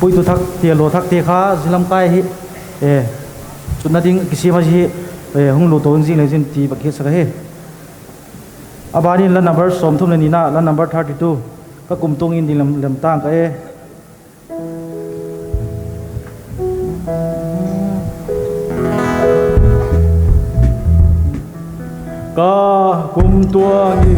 ปุยตุทักเตียโลทักเตียขาสิลำไก่ฮิจุดนั้นดิ้งกิสิมาสิหงโลโตจริงๆเลยจินตีบักเก็ตสักเฮอาบานี่ละนัมเบอร์สมทุ่มเลยนี่นะละนัมเบอร์32ก็กลุ่มตรงอินดิลำตั้งก็กลุ่มตัวนี้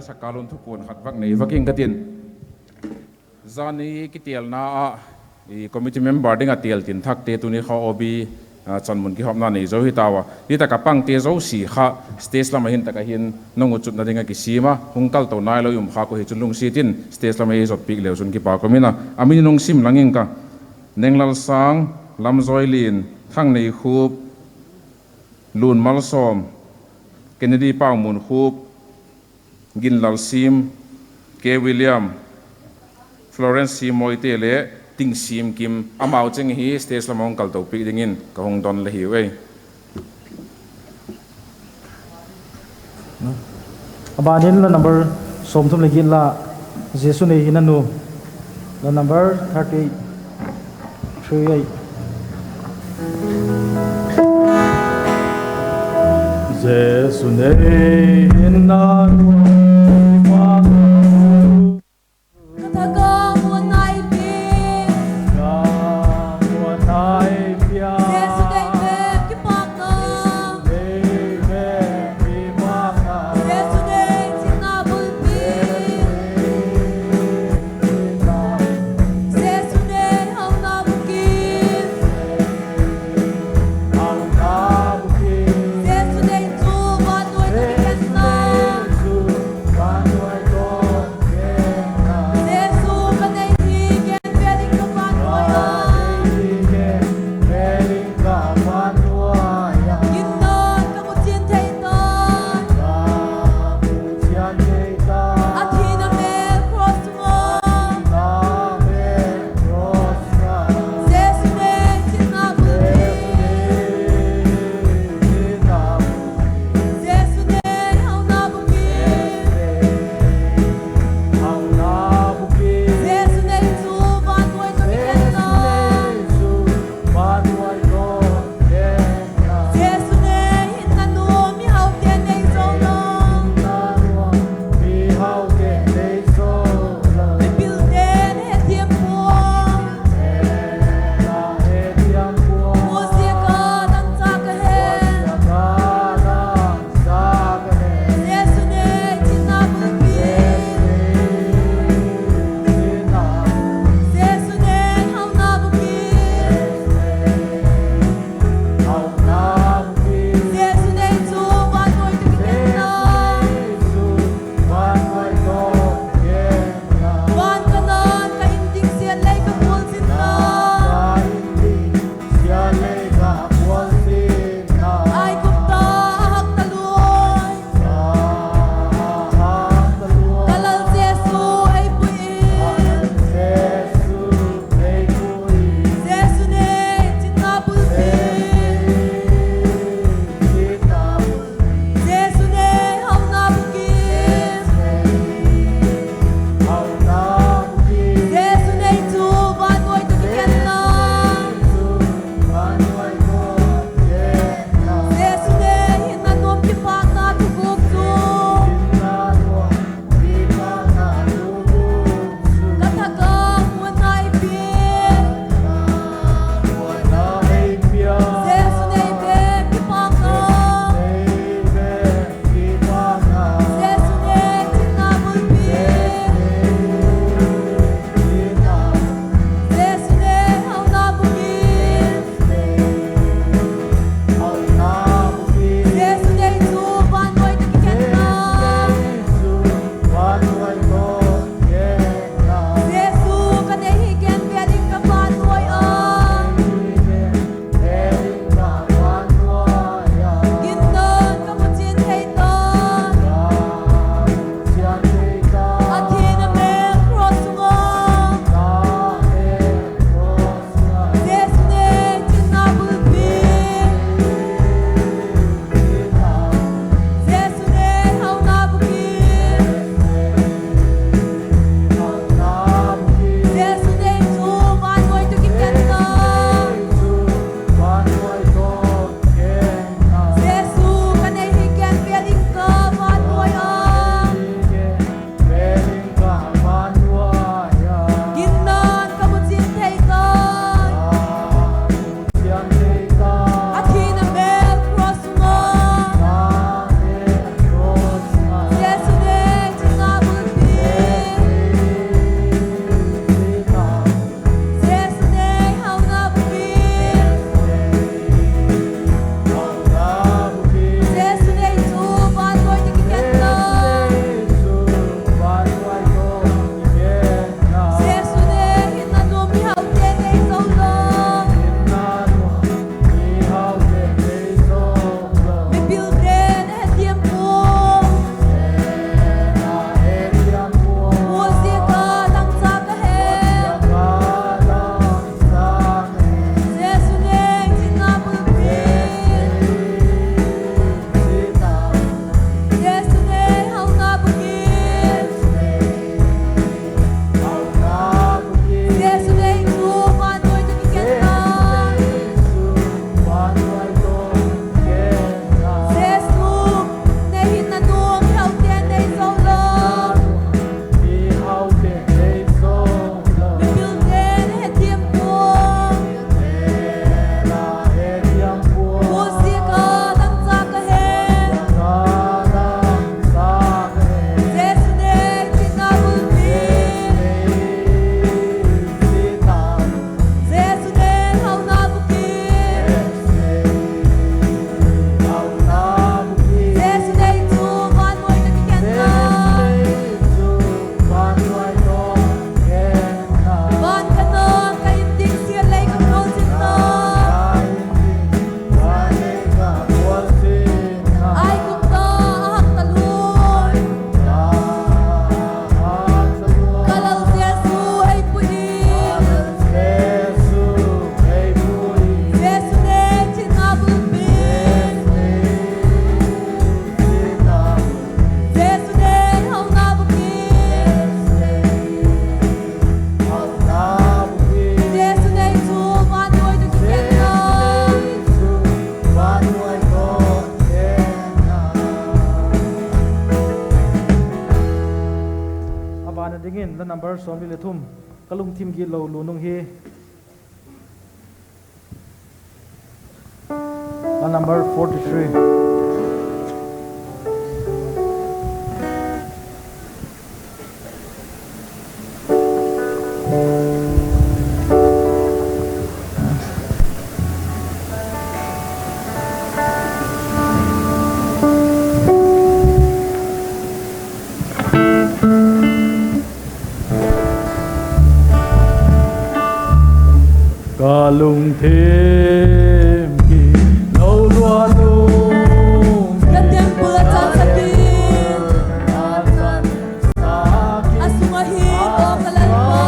la sakalon thukun khat vak nei vaking katin zani kitial na a I committee member ding atial tin thak te tu ni kha obi chanmun ki hopna nei zo hi tawa hi ta kapang te zo si kha stage lama hin ta ka hin nongu chut na dinga ki sima hungkal to nai lo yum kha ko hi chulung si tin stage lama e zot pik le sun ki pa ko mina ami nong sim langin ka nenglal sang lam zoilin thang nei khup lun mal som kennedy pang mun khup gin lal sim ke william florence si moite le ting sim kim amau cheng hi stage la mong kal to pi dingin ka hong don le hi we abanin la number som thum legin la jesu nei hinanu la number 38 jesu nei hinanu number สอนวิเลทุ่มกะลุงทีมกีโลลูนงฮีnumber 43 cả lùng thêm kỳ lâu loa nung dan yang pelajar sakit asungahi o kalalpa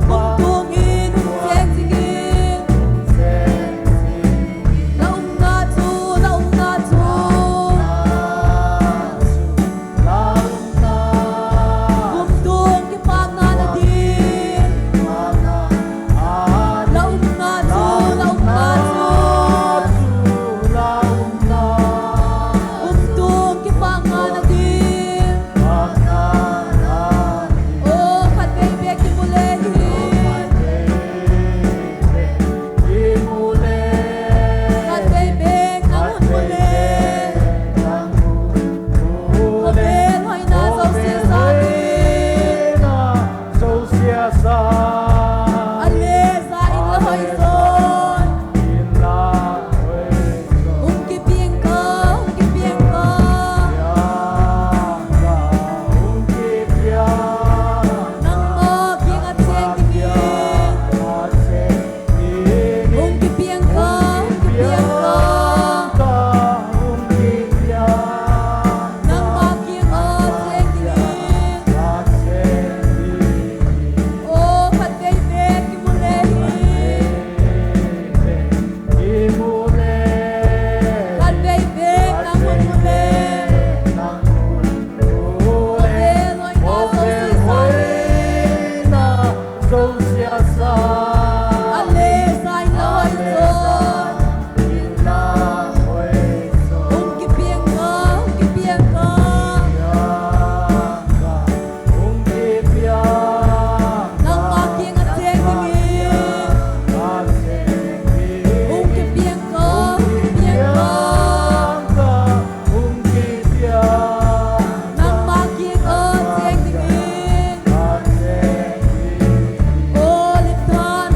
kuntungin sensingin naung ngatu kuntung kipanganadin naung ngatu kuntung kipanganadin oh katbebek kimulehin katbebek nangun muli kabel hoy na saw sisani ale sa ilahoy son kipiyeng ka nang maging at sengtingin kipiyeng ka nang maging at sengtingin oh katbebek kimulehin katbebek nangun muli kabel hoy na saw sisani ale sa ilahoy son kipiyeng ka nang maging at sengtingin kipiyeng ka nang maging at sengtingin oh liptan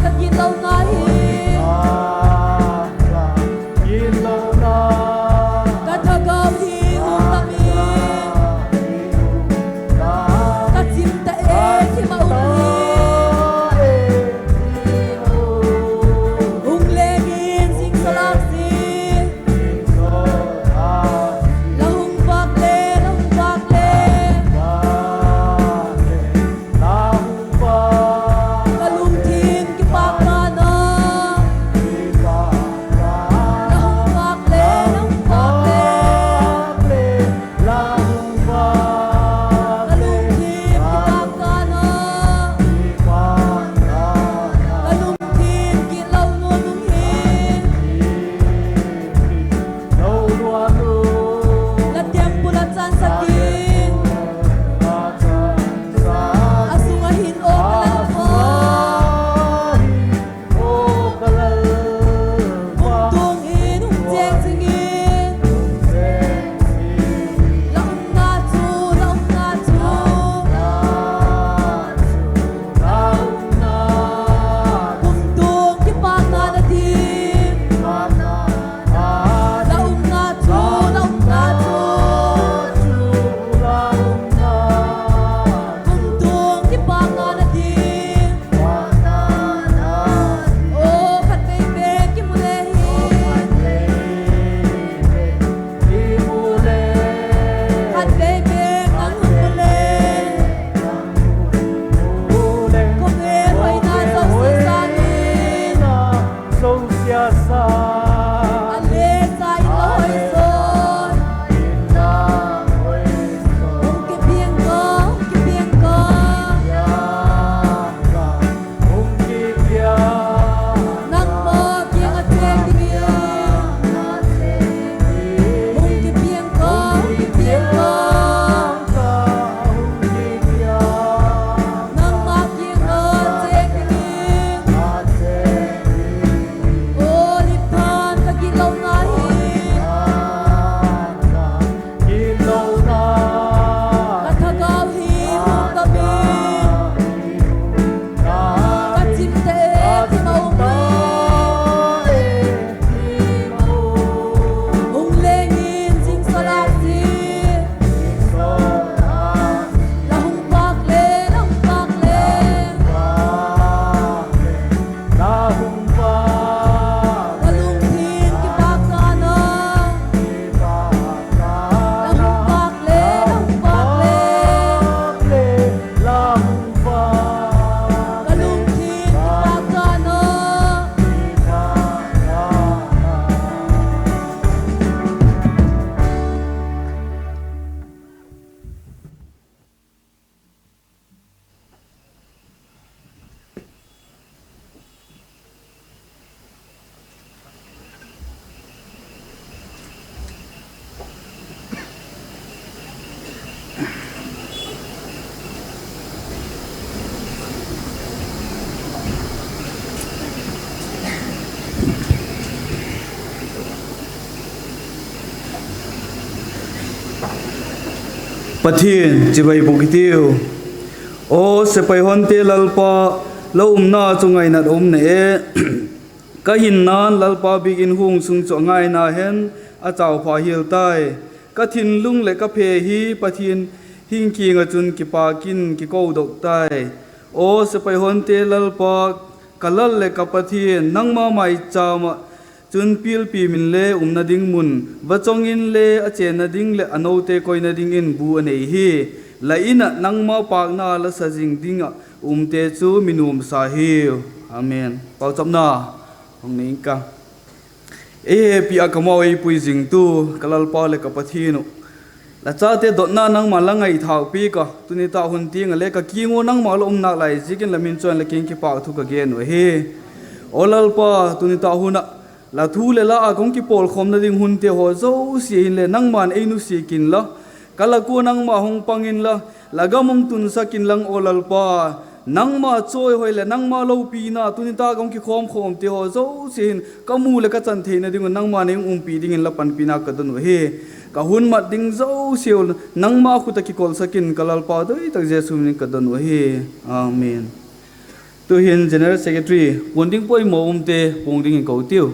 pathin chibai bukitiu o se pai honte lalpa lo umna chungai na ne ka hin nan lalpa bigin hung sung chongai na hen a chaw pha hil tai ka thin lung le ka phe hi pathin hing ki nga chun ki pa kin ki ko dok tai o se pai honte lalpa kalal le ka pathin nangma mai chama chun pil pi min le umna ding mun bachongin le a chen na ding le anote koina ding in bu anei hi la ina nangma pak na la sajing dinga umte chu minum sa hi amen pau chapna hong ning ka e pi akamoi pui jing tu kalal pa le ka pathinu la cha te dot na nang ma langai thau pi ka tuni ta hun ting le ka kingo nang ma lo nak lai jikin la min chon le king ki pa thu ka gen we he olal pa tuni ta huna la thu le la a kong ki pol khom na ding hun te ho zo si hin le nang man e nu si kin la kala ku nang ma hong pangin la lagamong tun sa kin lang olal pa nang ma choi hoi le nang ma lo pi na tuni ta kong ki khom khom te ho zo si hin ka mu le ka chan the na ding nang ma ne pi ding in la pan pi na ka don he ka hun mat ding zo siol nang ma khu ta ki kol sakin kalal pa doi tak jesu ni ka don he amen tu hin general secretary bonding poi mo te bonding ko tiu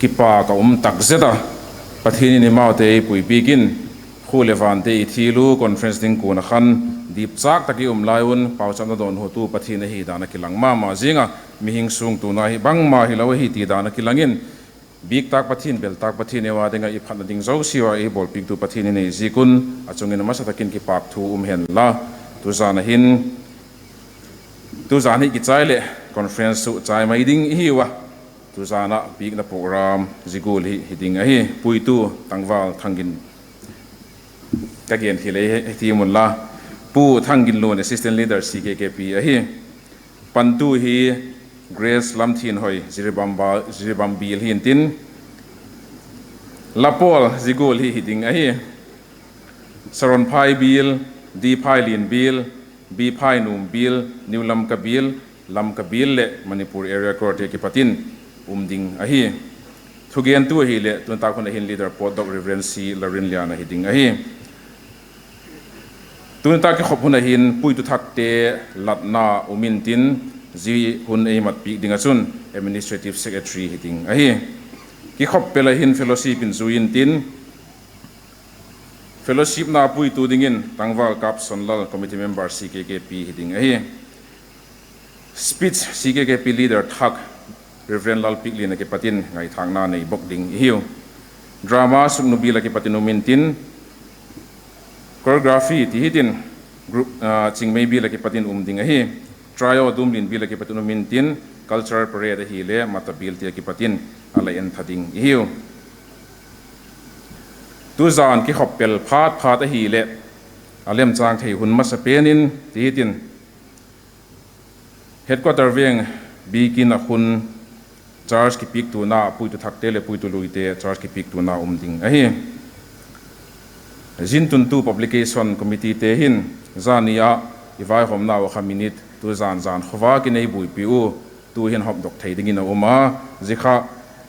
kipa ka tak zeta pathini ni maute pui pikin khule van te thilu conference ding ku na khan dip chak taki laiun pau cham na don ho tu pathina hi dana kilang ma zinga mi hing sung tu na hi bang ma hi law hi ti dana kilangin big tak pathin bel tak pathin ewa denga i phan ding zo siwa e bol pik tu pathini nei zikun achungin ma sa takin ki pak thu hen la tu zana hin tu zani ki chaile conference su chai mai ding hi wa tu zana big na program zigul hi hiding a hi pui tu tangwal thangin kagen thile hi mun la pu thangin lon assistant leader CKKP a hi pantu hi Grace Lamthin hoi Ziribam bil hin tin Lapol zigul hi hiding a hi Saron Phai bil Di Phai Lin bil Bi Phai Num bil New Lam ka bil le Manipur area court ki patin ding a hi thugen tu hi le tun ta khon hin leader pod dok reverend C Larin liana hi ding a hi tun ta ki khop hun hin pui tu thak te latna umin tin ji hun e mat pi ding a chun administrative secretary hi ding a hi ki khop pela hin fellowship in zuin tin fellowship na pui tu dingin tangwal kap sonlal committee member CKKP hi ding a hi speech CKKP leader thak Reverend Lal Pikli na kipatin ngai thang na nei bok ding hiu drama suknubi la kipatin umintin choreography ti hitin group chingmei bi la kipatin ding hi trio dumlin bi la kipatin umintin cultural parade hi le matabil ti kipatin ala en thading hiu tu zan ki hoppel phat hi le alem chang thei hun ma sa penin ti hitin headquarter veng bi kin a hun charge ki pik tu na pui tu thakte le pui tu luite charge ki pik tu na ding a hi jin tun tu publication committee te hin zania iwai hom na wa minute tu zan khowa ki nei bui pi u tu hin hop dok thei ding in uma zikha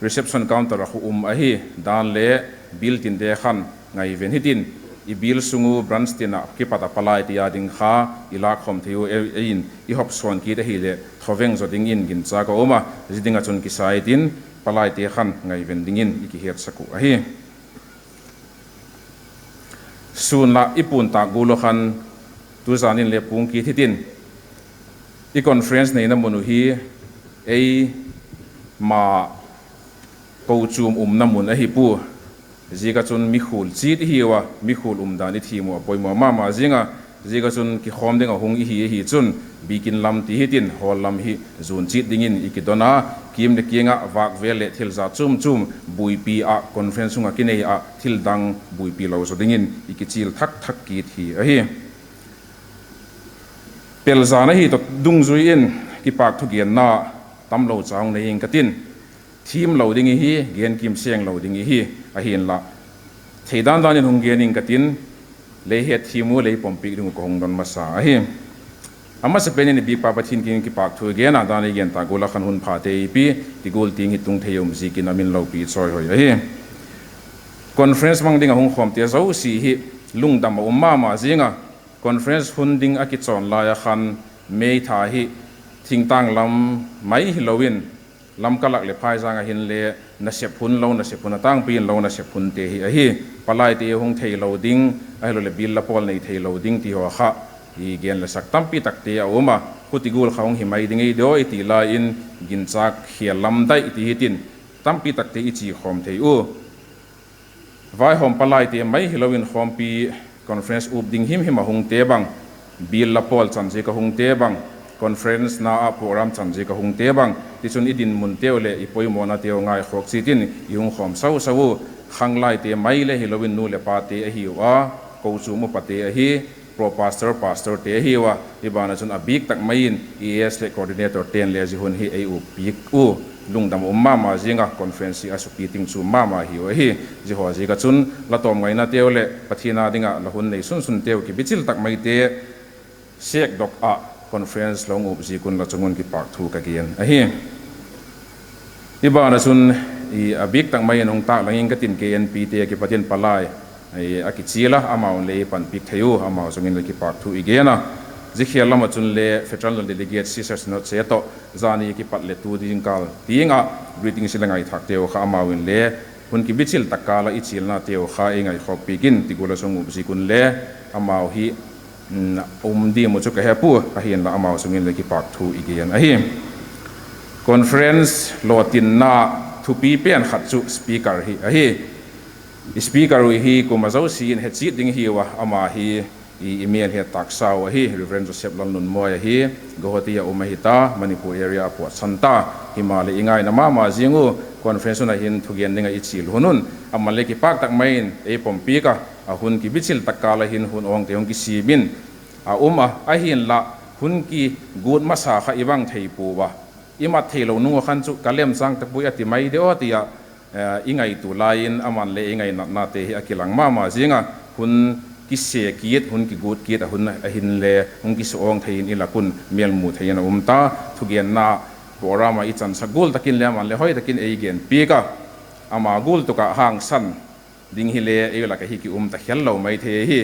reception counter a a hi dan le bill tin de khan ngai ven hitin i bill sungu branch tina ki pata palai ti ading kha ila khom thiu in I hop son ki te hi le thoveng zo ding in gin cha ko oma jidinga chun ki sai tin palai te khan ngai ven ding in ki het saku a hi sun la ipun ta gulo khan tu zanin le pung ki thitin I conference nei na monu hi ei ma ko chum na mun a hi pu ziga chun mi khul chit hiwa mi khul dani thimu poimo ma zinga ziga chun ki khom denga hung hi chun bikin lam ti hitin hol lam hi zun chit dingin ikidona kim de kinga wak vele thil za chum bui pi a conference nga kinei a thil dang bui pi lo so dingin ikichil thak ki thi a hi pel zana hi to dung zui in ki pak thu gen na tam lo chang nei ing katin team loading hi gen kim seng loading hi a hin la theidan dan in hung gen ing katin le he thimu le pompi dung ko hong don masa hi ama se pen ni big pa pathin king ki pak thu ge na dan gen ta gola khan hun pha te pi ti gol ting hi tung theyum ji kin amin lo pi choi hoi hi conference mang ding hung khom te zo si hi lungdam umma ma zinga conference funding a ki chon la ya khan mei tha hi thing tang lam mai hi lowin lam kalak le phai zanga hin le na sep hun lo na sep hun tang pin lo na sep hun te hi a hi palai te hung thei lo ding a lo le bil la pol nei thei lo ding ti ho kha i gen le sak tam pi tak te a uma kutigul khaung hi mai ding ei do i ti la in gin chak khial lam dai ti hitin tam pi tak te i chi khom thei u vai hom palai te mai hi lowin khom pi conference up ding him a hung te bang bil la pol chan je ka hung te bang conference na a program chan je ka hung te bang ti chun idin mun teo le i poi mona teo ngai khok sitin i hung khom sau sau khang lai te mai le hi lowin nu le pa te a hi wa ko chu mu pa te a hi pro pastor te hi wa i bana chun a big tak mai in es le coordinator ten le ji hun hi ai u big u lungdam umma ma jinga conference a supi ting chu ma hi wa hi ji ho ji ka chun la tom ngai na teo le pathina dinga la hun nei sun teo ki bichil tak mai te sek dok a conference long up ji kun la chungun ki pak thu ka kian a hi i bana chun i a big tak mai nong ta langin ka tin KNP te ki patin palai ai akichila amau le pan pik thayu amau chungin le ki pak thu igena zikhial lama chun le federal delegate sisters not se to zani ki pat le tu ding kal tinga greeting silangai thak teo kha amau in le hun ki bichil takala ichil na teo kha engai khop pikin tigula songu si kun le amau hi di mo chu ka hepu ka hian la amau chungin le ki pak thu igen a hi conference lotin na thu pi pen khat chu speaker hi a hi speaker hi kumazo sin he chi ding hi wa ama hi i email he taksaw hi reverend joseph lanun moya hi gohotia umahita manipur area po santa himale ingai na mama jingu conference na hin thugen ninga ichil hunun amale ki pak tak main e pompi ka ahun ki bichil takala hin hun ong te ong ki sibin a a hin la hun ki good masa kha ibang thei pu wa ima thelo nu khan chu kalem sang ta pu ati mai de otia ingai tu lain aman le ingai na te hi akilang mama jinga hun ki se kiet hun ki gut kiet hun a hin le hun ki song thein ila kun mel mu thein ta thugen na borama i chan sagul takin le man le hoi takin ei gen pika ama gul to ka hang san ding hi le e la ka hi ki ta hello mai the hi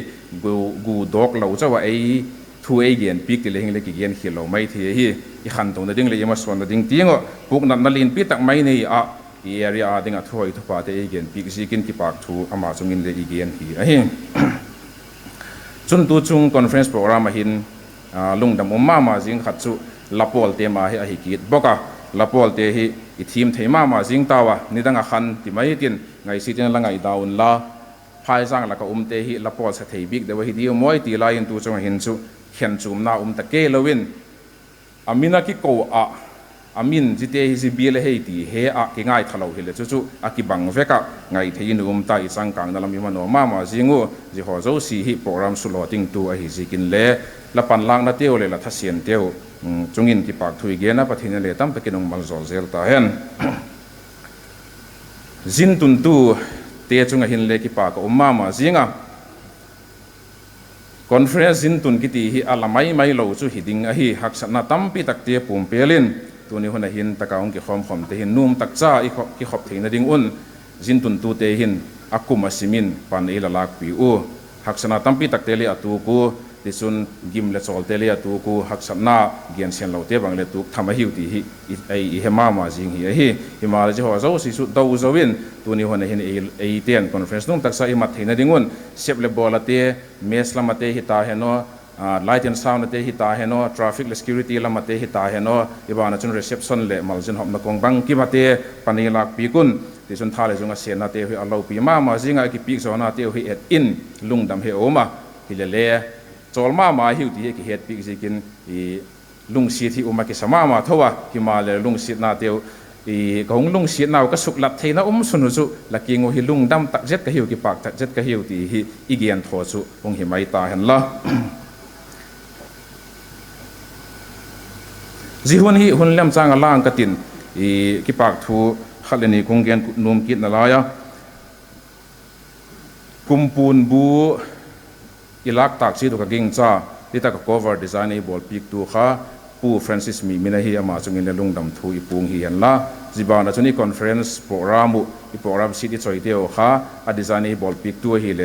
gu dok lo chawa ei thu ei gen pik ti le hing le ki gen hello mai the hi i khan to na ding le ema swan na ding tingo puk na lin pi tak mai nei a i area dinga thoi thu pa te ei gen pik sikin ki pak thu ama chungin le i gen hi a hi chun tu chung conference program hin lungdam umma ma jing khat chu lapol te ma hi a hi kit boka lapol te hi i thim theima ma jing tawa nidanga khan ti mai tin ngai sitin la ngai daun la phai sang la ka te hi lapol sa thei big de wa hi di moi ti la in tu chung hin chu khen chum na ta ke lowin amina ki ko a amin jite hi si biele hei ti he a ki ngai thalo hi le chu chu a ki bang veka ngai thein ta i sang kang na lam i mano ma jingu ji ho zo si hi program su lo ting tu a hi zikin le la pan lang na teo le la thasien teo chungin ki pak thui ge na pathin le tam takinong mal zol zel ta hen zin tun tu te chunga hin le ki pa ka umma jinga conference zin tun ki ti hi ala mai lo chu hiding a hi haksana tampi tak te pum pelin tuni hona hin takaung ki khom te hin num tak cha i ki khop theina ding un zin tun tu te hin akuma simin pan ila lak pi u haksana tampi tak te le atu ku tisun gim le chol te le atu ku haksana gian sen lo te bang le tu thama hiu ti hi ai hema ma jing hi hi himal ji ho zo si su do zo win tuni hona hin ei ten conference num tak sa i mat theina ding un sep le bola te mes la mate hi ta heno light and sound te hi ta heno traffic le security la mate hi ta heno ibana chun reception le maljin hom na kong bang ki mate panilak pi kun ti chun thale junga sen na te hi alo pi ma jinga ki pi zo na te hi at in lungdam he oma hi le chol ma hiu ti ki het pi jikin i lung si thi uma ki sama ma thowa ki ma le lung si na teu i gong lung si naw ka suk lat theina sunu chu lakingo hi lungdam tak jet ka hiu ki pak tak jet ka hiu ti hi igen tho chu ong hi mai ta hen la jihun hi hun lem chang alang ka tin i ki pak thu khaleni kong gen num kit na la ya kumpun bu ilak tak chi to ka ging cha ที่ตากcover design บอลปีกตัวข้าผู้ Francis มีมินาฮีอามาจุงอินเลลุงดำทูอีปุงฮียันละจีบานะจุนี่ conference โปรแกรมอีโปรแกรมสิทธิจอยเดียวข้าa design บอลปีกตัวฮีเล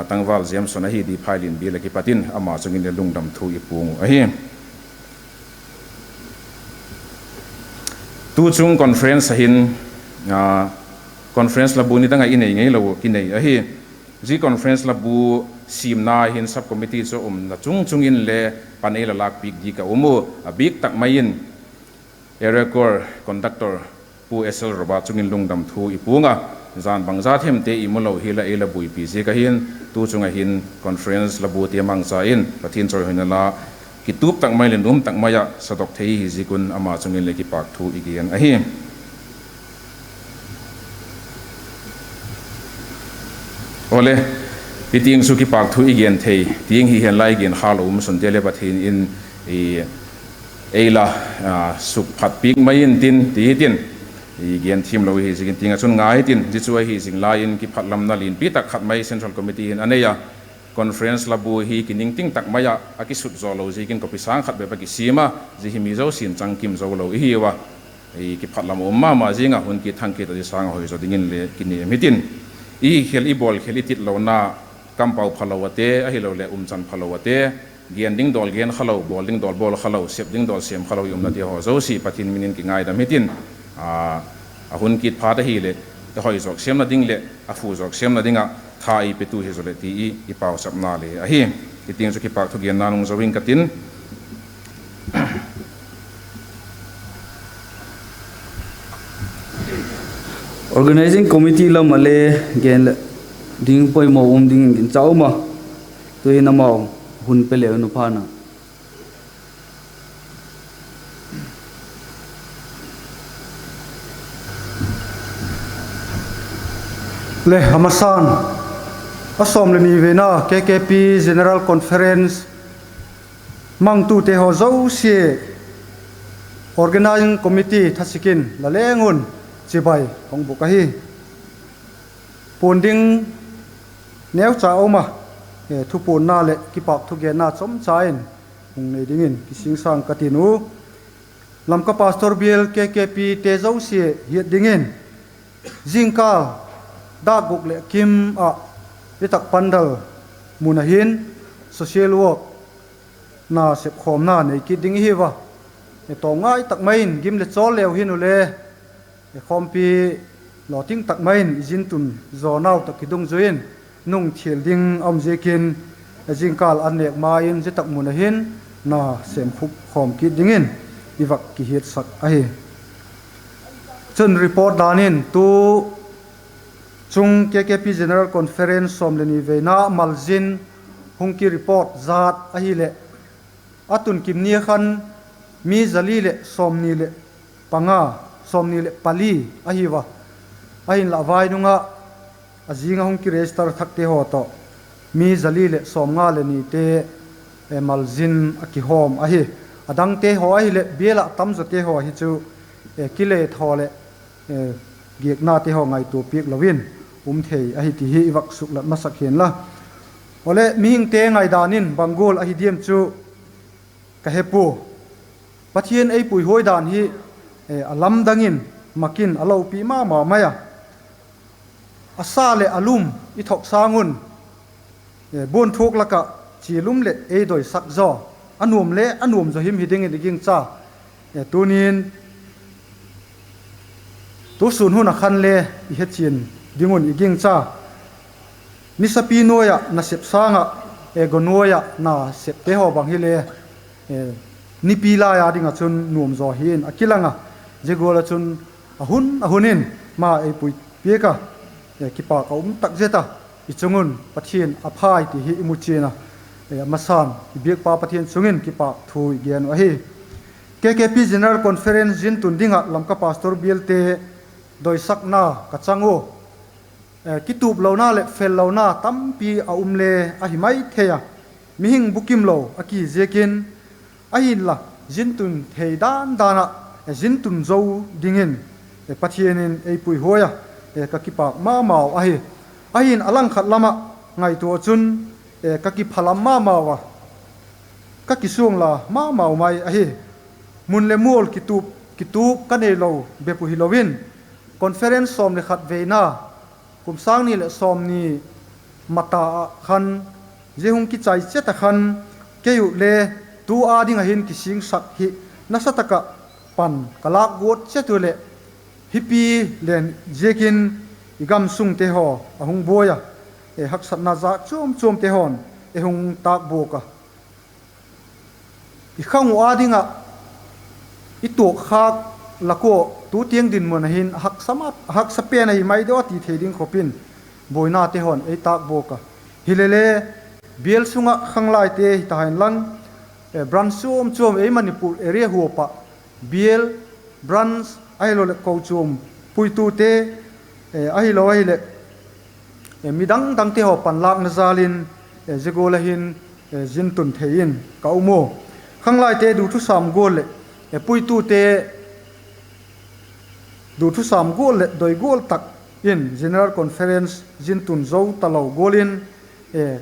ตั้งวัลเจียมสนะฮีดีพายลินบีเลกิปัตินอามาจุงอินเลลุงดำทูอีปุงตัวจุง conference หินconference ลับบุนี่ตั้งไงอินเองไงเรากินไงจี conference ลับบุซีมนาหิน subcommittee โซนะจุงอินเลปันเอลลักปีกดีกับบิ๊กตักไม่ยินarea core conductor ผู้เอสเอลระบาดจุงอินลุงดำทูอีปุงจานบางจาเทมเตอิมุลเอาฮิลาเอลบุยปีเซกหินตัวจุงหิน conference ลับบุเตียมังจาอินปะทินจอยหินละกิตูบตักไม่เล่นตักไม่ยะสะดอกเทียฮิกุนอามาจุงอินเลกิปากทูอีกยันโอเลพิธีงสุกิปากทุอีเกียนเทยที่ยังเห็นไล่เกียนฮาลูมสนเจเลบัตินอินเอล่าสุขผัดปีกไม่ยินตินตีตินอีเกียนทีมเราเห็นสิ่งที่งานส่วนง่ายตินจิตช่วยเห็นสิ่งไล่อินกิผัดลำนาลินปีตักขัดไม่เซ็นทรัลคอมมิตี้อันนี้ยาคอนเฟอเรนซ์ลับบุฮีกินนิ่งติ้งตักไม่ยาอากิสุดโซโลจิกินกับพิสังขัดแบบกิซีมาจิฮิมิโซสินจังกิมโซโลอีวะอีกิผัดลำอมมาจิงะหุ่นกิทังกิตัดสังหอยโซดิ้งเลยกินนี่มิตินอีเขลอีบอลเขลิติดเราหน้ากำเป่าพลาวเตะให้เราเละจันพลาวเตะเกียนดิ้งดอลเกียนขลาวบอลดิ้งดอลบอลขลาวเสียบดิ้งดอลเสียมขลาวยุมนาทีหัวโซสีปะทินมินินกิง่ายดำมิตินหุ่นกิดพาตะฮีเละแต่หอยจอกเสียมนาดิ้งเละฟูจอกเสียมนาดิ้งทายไปตู้เฮโซเลตีอีเป่าสับนาเลยฮีที่ติงสุกิปากทุกเกียนนานุงจวิงกัตินorganizing committee la male gen ding poi mo ding gin chau ma tu ina ma hun pe le nu phana le hamasan asom le ni vena KKP general conference mang tu te ho zo sie organizing committee thasikin la lengun chibai kong bukahi ponding neu cha oma thu pon na le ki pak thu ge na chom chain ung nei dingin ki sing sang katinu lamka pastor biel KKP te zo sie hi dingin jingka da guk le kim a itak pandal munahin social work na sep khom na nei ki ding hi wa to ngai tak main gim le chol lew hin ule khompi loting tak main izin tun zonau takidung zoin nung thil ding om jekin jingkal anek main je tak munahin na sem khup khom ki dingin iwak ki het sak ahi chun report danin tu chung KKP general conference somleni veina maljin hungki report zat ahi le atun kimni khan mi zali le somni le panga somni le pali ahiwa ahin la vai nunga azinga hong ki register thakte ho to mi zali le somnga le ni te maljin aki hom ahi adang te ho ahi le biela tamzo te ho hi chu kile thole giek na te ho ngai tu pik lawin thei ahi ti hi wak suk la masak hen la ole ming te ngai danin bangol ahi diem chu ka hepu pathian ei pui hoi dan hi alam dangin makin alo pi ma maya asale alum i thok sangun bon thok laka chilum le e doi sak zo anum zo him hiding ding cha tunin tu sun hu na khan le i he chin dingun iging cha nisapi noya na sep sanga gonoya na sep te ho bang hi le nipila ya dinga chun nuam zo hin akilanga jegola chun ahunin ma e pui pieka kipa ka tak jeta ichungun pathian aphai ti hi imuchina masan biek pa pathian chungin kipa thui gen a hi KKP general conference jin tundinga lamka pastor bilte doi sakna ka chango kitub lona le fel lona tampi a umle a himai theya mihing bukim lo aki zekin ahin la jintun theidan dana jintun zo dingin pathianin ei pui hoya ka kipak ma mau ahin alang khat lama ngai to chun ka ki phalam ma mawa ka kisung la ma mau mai a hi mun le mol kitup kan ei lo be pu hilowin conference som le khat veina kum sang ni le som ni mata khan jehung ki chai cheta khan keyu le tu a ding a hin kising sak hi nasataka pan kalak got chetu le hipi len jekin igam sung te ho ahung boya e hak sat na za chum te hon e hung tak boka i khang wa dinga i to khak lako tu tiang din mon hin hak sape na hi mai do ti theding khopin boina te hon e tak boka hilele biel sunga khanglai te ta hin lang e bran chum e manipur area huopa biel branch ailo le ko chum puitu te ailo aile midang dang te ho pan lak na zalin jegola hin jin tun thein kaumo khanglai te du thu sam gol le puitu te du thu sam gol le doi gol tak in general conference jin tun zo talo golin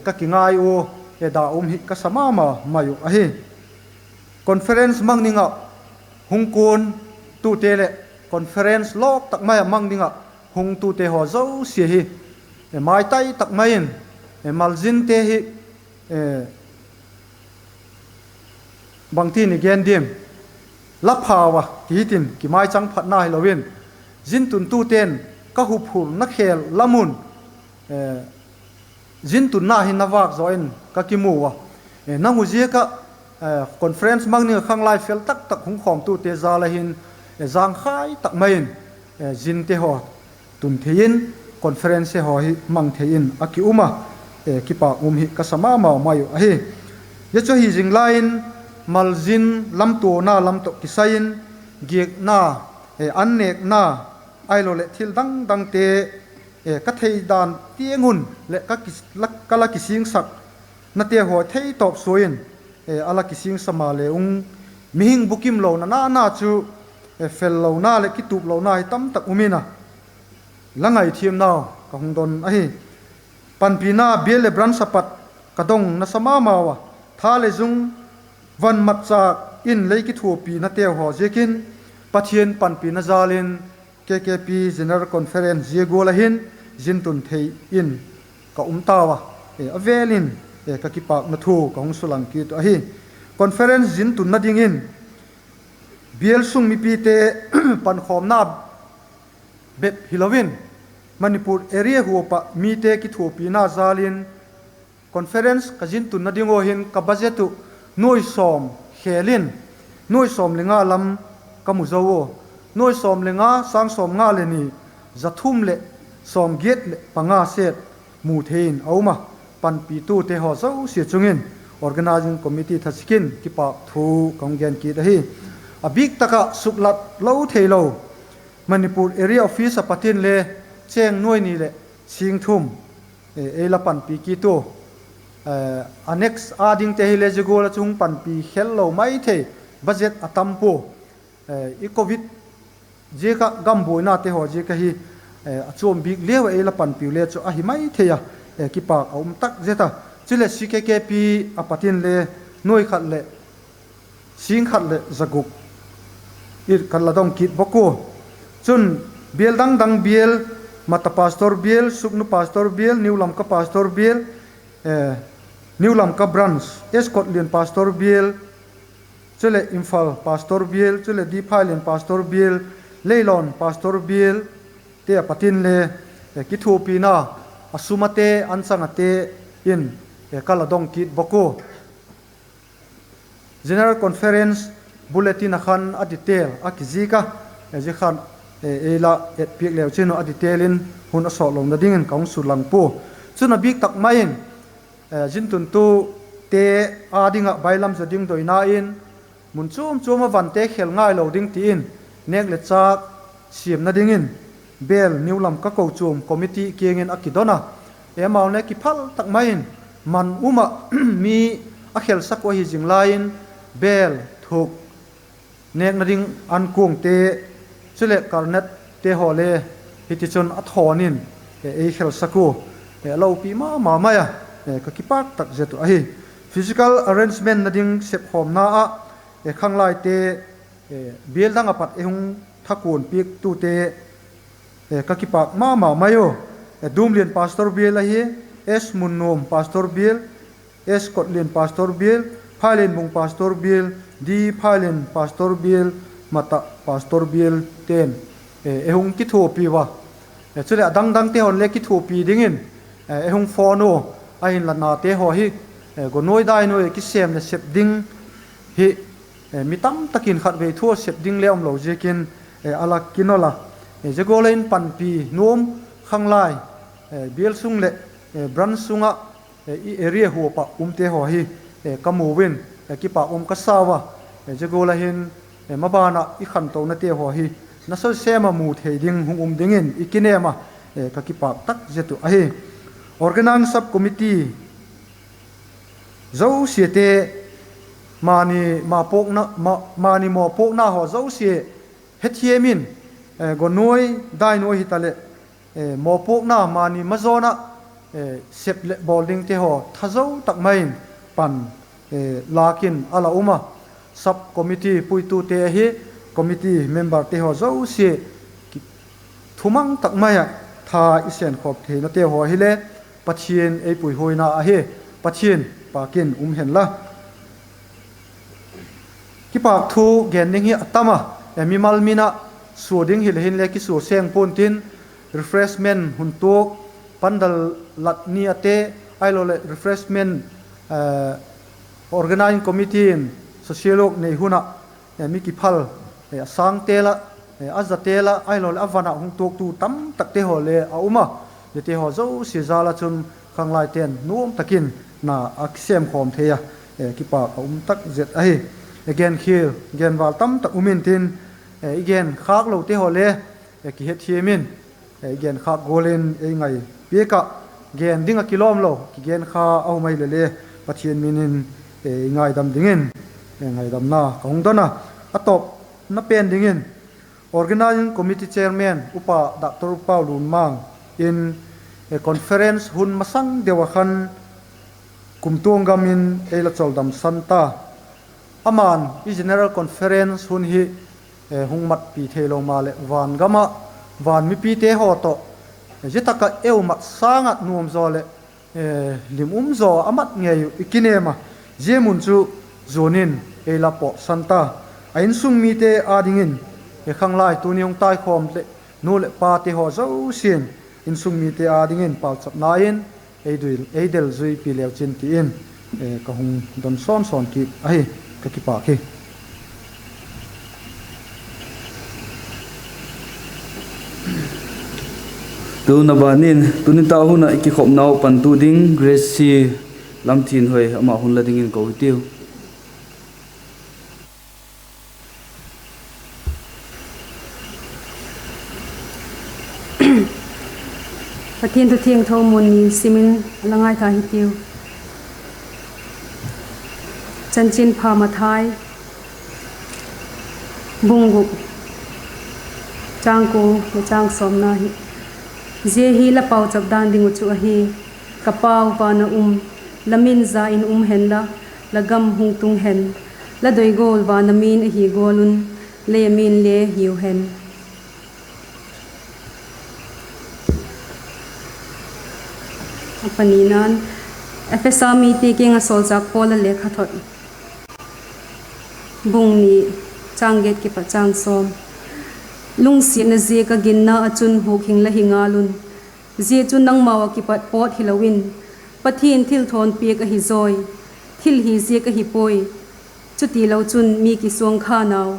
ka kingai o da hi ka samama mayu a hi conference mangninga hungkon tu te le conference lok tak mai mangninga hung tu te ho zo si hi mai tai tak main maljin te hi bangti ni gen dim laphawa kitin ki mai chang phat na hilowin jin tun tu ten ka hu phur na khel lamun jin tun na hin nawak zoin ka kimuwa na mu je ka conference mangni khang lai fel tak tak hung khom tu te za la hin zang khai tak main jin te ho tun thein conference ho hi mang thein aki uma ki pa hi ka sama ma mayu a hi ye cho hi jing line maljin lam to na lam to kisain giek na annek na ailo le thil dang dang te ka thei dan tiengun le ka la kising sak na te ho thei top soin ala kising sama le mihing bukim lo na chu fel lo na le kitup lo na tam tak umina langai thiam naw ka hungdon a hi panpina biel le bran sapat kadong na sama mawa tha le jung van matcha in leiki thupi na te ho jekin pathian panpina zalin KKP General Conference jegola hin jintun thei in ka umtawa avelin ka kipak na thu ka hungsulang ki to hi conference jintun na dingin biel sung mi pi te pan khom na bet hilowin manipur area huopa mi te ki thupi na zalin conference ka jintun na dingo hin ka budgetu noi som khelin noi som lenga lam ka muzawo noi som lenga sang som nga le ni zathum le som get le panga set mu thein auma pan pi tu te ho zo se chungin organizing committee thaskin ki pa thu konggen ki dahi abik taka suklat lo theilo manipur area office apatin le cheng noi ni le sing thum la pan pi ki tu annex ading te hile jegol chung pan pi hello mai the budget atampo i covid je ka gamboina te ho je ka hi achom big lewa la pan pi le chu a hi mai the ya ki pa tak zeta chile CKKP apatin le noi khat le sing khat le zaguk ir kalladong kit boko chun biel dang biel mata pastor biel suknu pastor biel niulam ka pastor biel niulam ka branch escotland pastor biel chule imphal pastor biel chule diphailin pastor biel leilon pastor biel te patin le ki thu pina asumate ansangate in kaladong kit boko general conference bulletin khan a detail a kizika je khan ela piek lew chino a detailin hun aso long na dingin kaung sulang po chuna big tak main jintun tu te adinga bailam zading doina in mun chuma vante khel ngai lo ding ti in nek le chak siam na dingin bel niulam ka ko chum committee kengin akidona emaw ne ki phal tak main man uma mi a khel sakwa hi jing lain bel thuk nek na ding an kung te chule karnet te hole hiti chon a thonin khel saku lo pi ma maya ka kipak tak zetu ahi physical arrangement na ding sep hom na a khang lai te bial dang apat ehung thakun pik tu te ka ki pak ma mayo dum lian pastor bial hi es munnom pastor bial es kotlin pastor bial phailen bung pastor bial di phailen pastor bial mata pastor bial ten ehung ki tho pi wa chule dang te hon le ki tho pi dingin ehung phono a in la na te ho hi go noi dai noi ki sem le sep ding hi mi tam takin khat ve thua sep ding le om lo je kin ala kinola je go lein pan pi nom khang lai bial sung le bran sunga i area ho pa te ho hi kamu win ki pa ka sawa je go la hin ma bana i khan to na te ho hi na so sema mu thei ding hung dingin ikinema ka ki pa tak je tu a hi organizing sub committee zo siete mani ma pok na mani mo pok na ho zo sie hetiemin go noi dai noi hitale mo pok na mani mazona sep le bowling te ho thazo tak main pan lakin ala uma sub committee puitu te hi committee member te ho zo sie thumang tak maya tha isen khop the na te ho hi le pathian ei pui hoina a he pathian pakin hen la ki pak thu gen ning hi atama mi malmina suading hil hin le ki su seng pontin refreshment hun tok pandal lat ni ate ailo le refreshment organizing committee sociolog nei huna mi ki phal sang tela azatela ailo le avana hung tok tu tam tak te ho le a uma le te ho zo si zala chun khang lai ten nuam takin na aksem khom theya ki pa tak zet a hi again khil gen wal tam tak umin tin again khak lo te ho le ki het hiemin again khak golen e ngai peka gen dinga kilom lo ki gen kha au mai le pathian minin ngai dam dingin ngai dam na kong dona atop na pen dingin organizing committee chairman upa dr paulun mang in a conference hun masang dewakhan kumtuang gamin ela choldam santa aman i general conference hun hi hung mat pi thelo male van gama van mi pi te ho to jetaka eu mat sanga nuam zole limum zo amat ngei ikinema jemun chu zonin ela po santa ain sung mi te adingin khang lai tu niong tai khom le nu le pa te ho zo sin in sung mi te adingin pal chap na in eidel zui pi lew chin ti in ka hung don son ki ai ka ki pa ki tu na banin tunin ta huna ki khop nau pan tu ding grace si lam thin hoi ama hun la ding in ko tiu Pathian tu thiang tho mun ni simin langai tha hitiu chanchin pha ma thai bungu changko le chang somna hi je hi la pau chap dan ding chu a hi kapau pa na lamin za in hen la lagam hung tung hen la doi gol wa na min a hi golun le min le hiu hen paninan FSA meeting a soljak pola lekha thot bungni changet ki pachang som lungsi na je ka ginna achun huking la hingalun je chun nang mawa ki pat pot hilawin pathin thil thon pe ka hi zoi thil hi je ka hi poi chuti lo chun mi ki song kha naw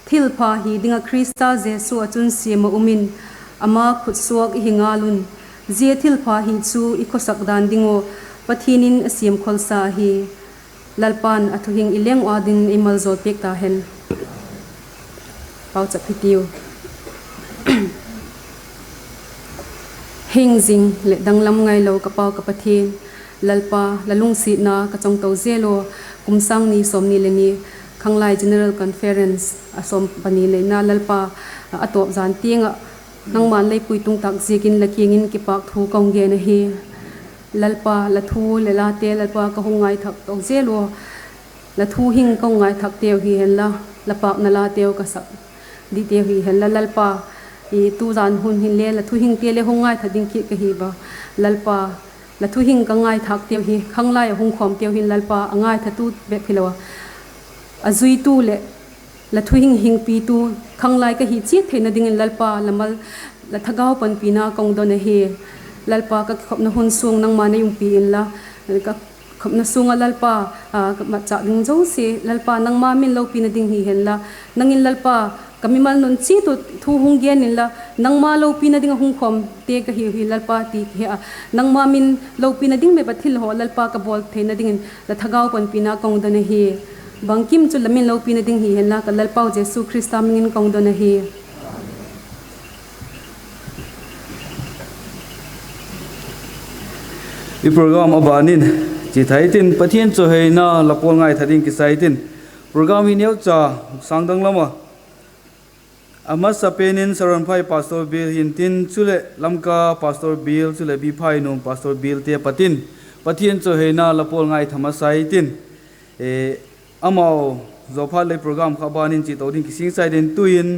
thil pha hi dinga krista jesu achun sima umin ama khut suak hingalun je thil pha hi chu ikhosak dan dingo pathinin asiam kholsa hi lalpan athuhing ileng adin imal zot pek ta hen pau chapitiu hing jing le danglam ngai lo ka pau ka pathin lalpa lalung si na ka chong to zelo kumsang ni somni le ni khanglai general conference asom pani le na lalpa atop zan tinga nang man lei pui tung tak zikin la kingin ki pak thu kong ge na hi lalpa la thu le la te lalpa ka hungai thak tok zelo la thu hing ko ngai thak teu hi hen la lapa na la teu ka sak di teu hi hen la lalpa i tu zan hun hin le la thu hing te le hungai thading ki ka hi ba lalpa la thu hing ka ngai thak teu hi khanglai hung khom teu hin lalpa angai thatu be philawa azui tu le la thu hing pi tu khanglai ka hi chi theina ding lalpa lamal la thagau pan pina kong don he lalpa ka khopna hun sung nang ma na yung pi in la ka khopna sung lalpa ma cha ding zo si lalpa nang ma min lo pi na ding hi hen la nangin lalpa kami mal non chi tu thu hung gen in la nang ma lo pi na ding hung khom te ka hi lalpa ti he nang ma min lo pi na ding me bathil ho lalpa ka bol theina ding la thagau pan pina kong don he bangkim chu lamin lo pi na ding hi hen la ka lalpa jesu christa mingin kong don he i program abanin chi thaitin pathian cho heina lapol ngai thading ki saitin program hi neu cha sangdang lama ama sapenin saron phai pastor bill hintin chule lamka pastor bill chule bi phai num pastor bill te patin pathian cho heina lapol ngai thama saitin amao zophal le program khabanin chi todin ki sing saidin tuin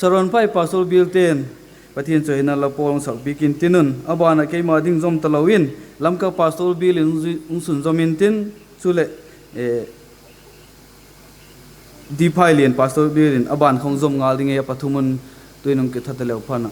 saron phai pastor bill ten pathian cho heina lapol sak bikin tinun abana keima ding zom talawin lamka pastor bill in sun zomin tin chule di phailien pastor bill in aban khong zom ngal ding e pathumun tuinung ke thatalew phana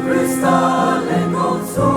Krista le kong so,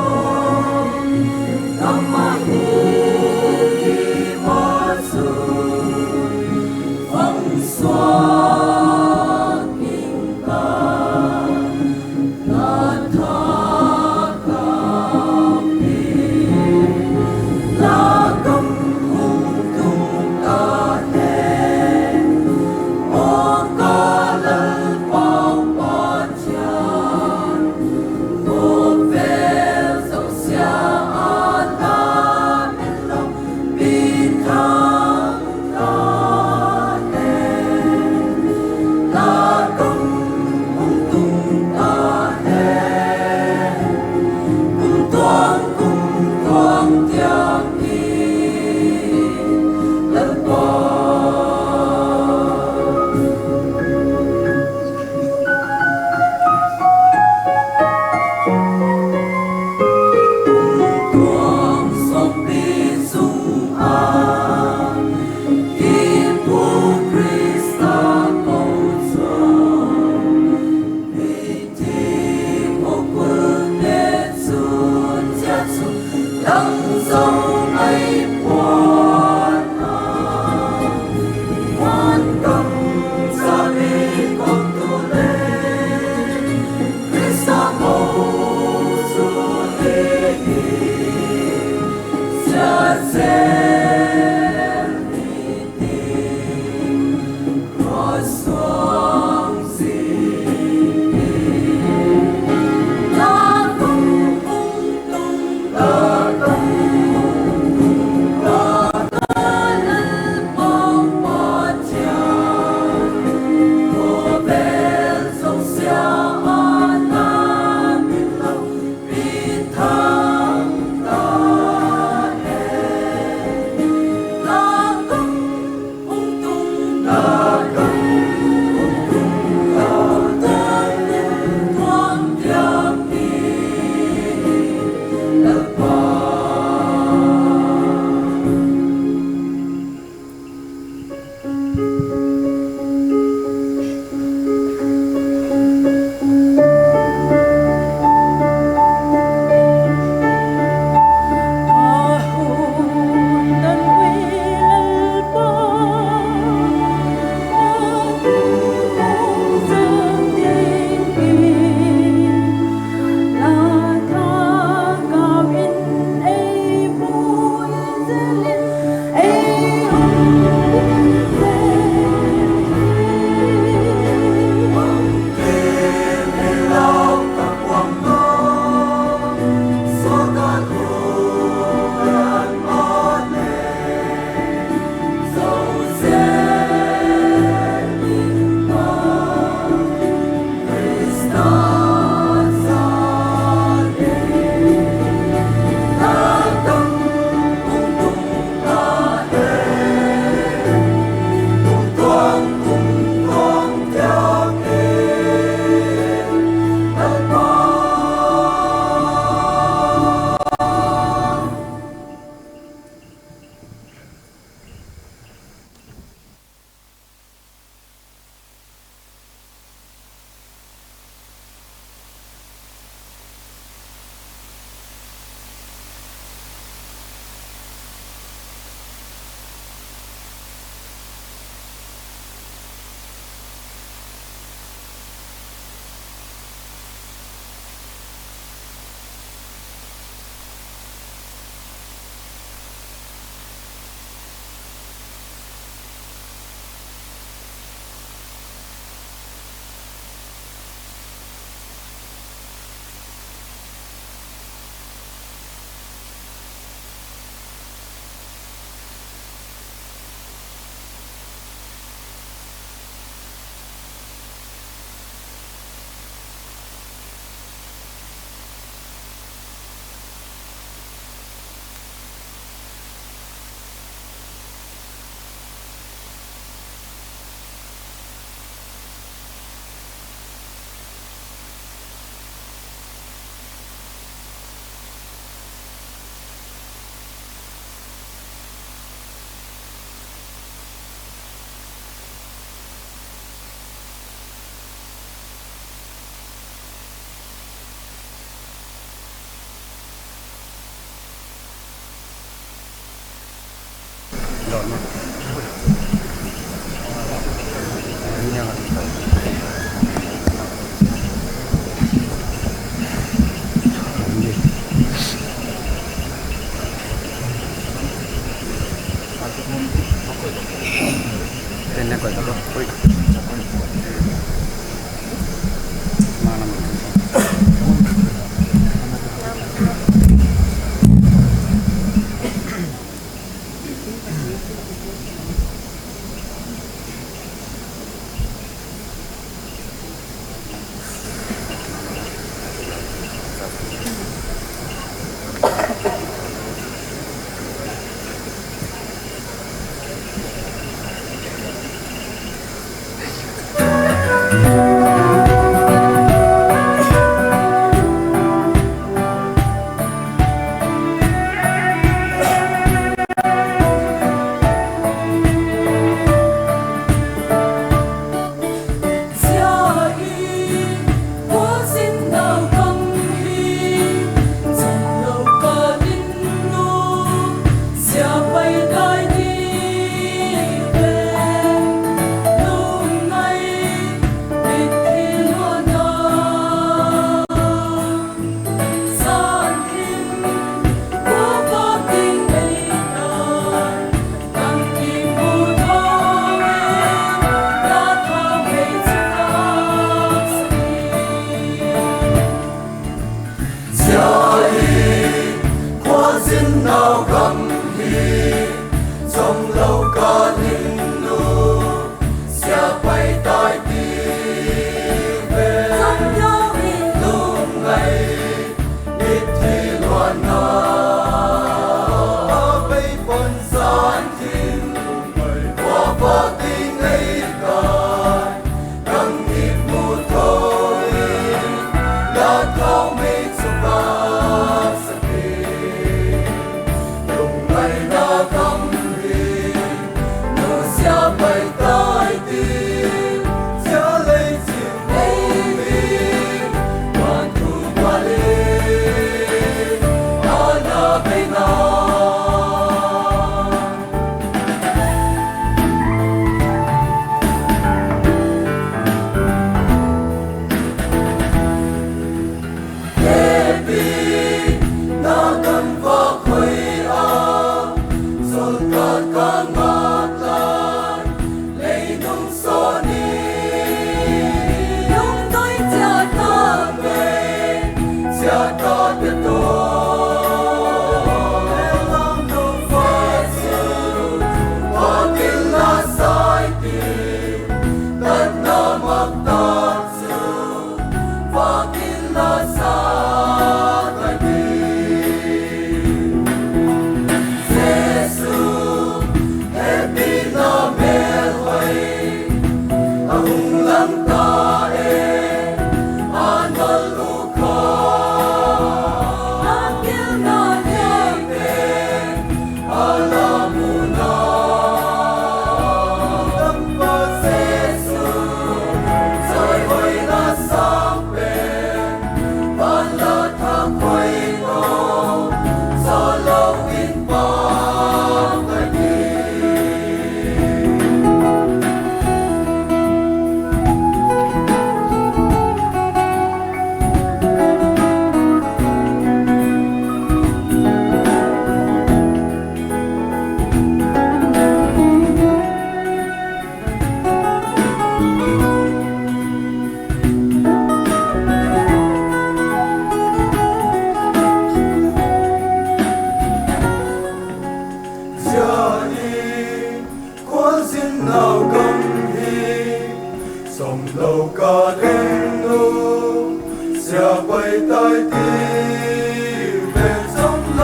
Hãy subscribe cho kênh Ghiền Mì Gõ để không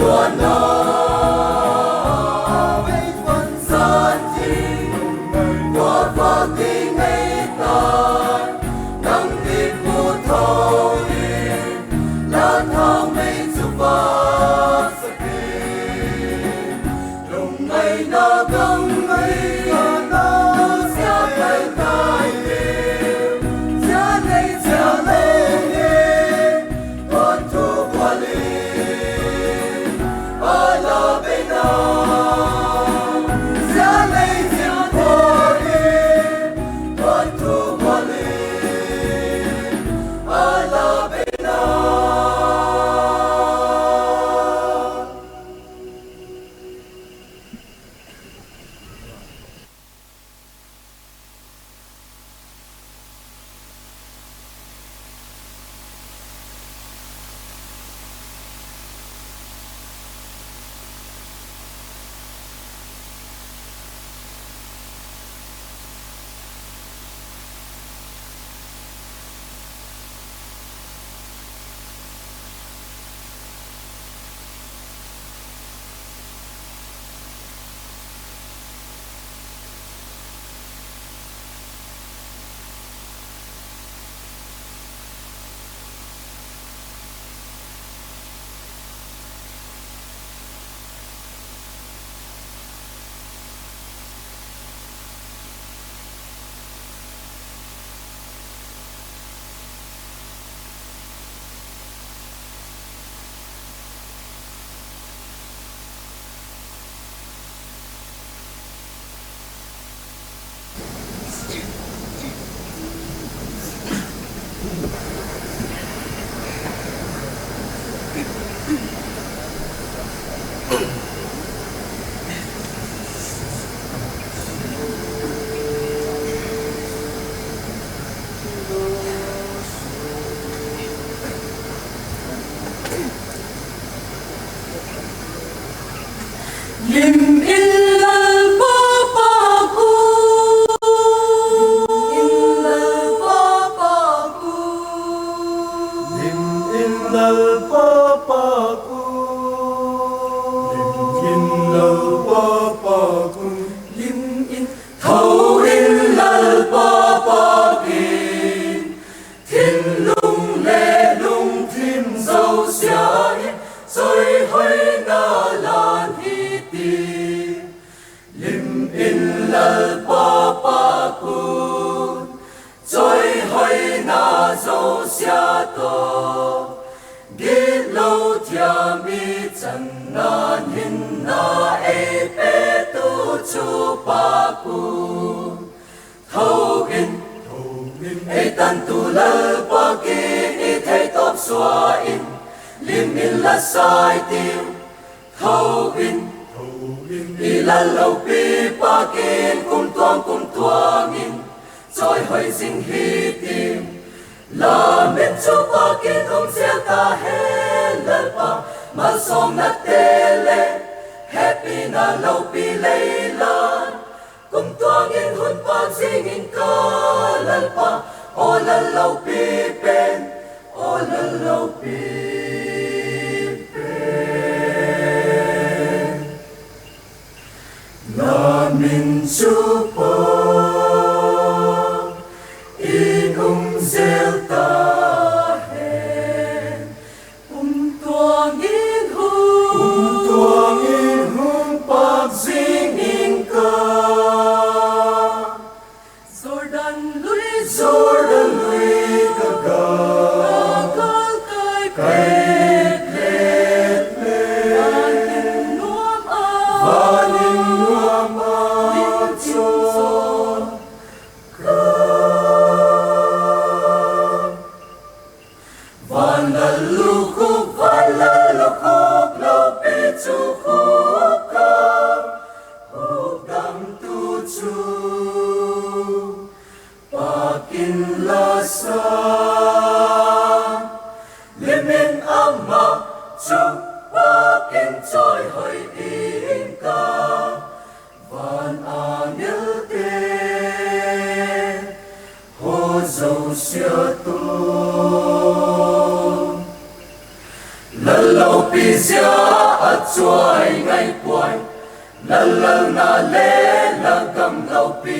bỏ lỡ lim in lal pa pa ku in lal pa pa ku lim in lal pa pa ku lim in lal pa pa ku lim in thâu in lal pa pa kin thiên lung lệ lung thiên dâu xia in rồi hơi na lan hi ti lim in lal pa pa kun rồi hơi na dâu xia to ghi lâu thia mi chân na hin na e pe tu chu pa kun thâu in e tan tu lal pa kin e thei top xua in lim in la sai tiêu thâu in i la lâu pi pa kin kum tuang in trôi hơi dinh hi tim la mit chu pa kin zel ta he la pa ma som na tele happy na lâu pi leila kum tuang in hun pa sing in ka la pa o la lâu pi pen o la lâu pi la min chu pa in zel ta hen tuang in hun pa sing in ka Jordan lui ka ga kai chuai ngay quay la la na le la gam lâu pi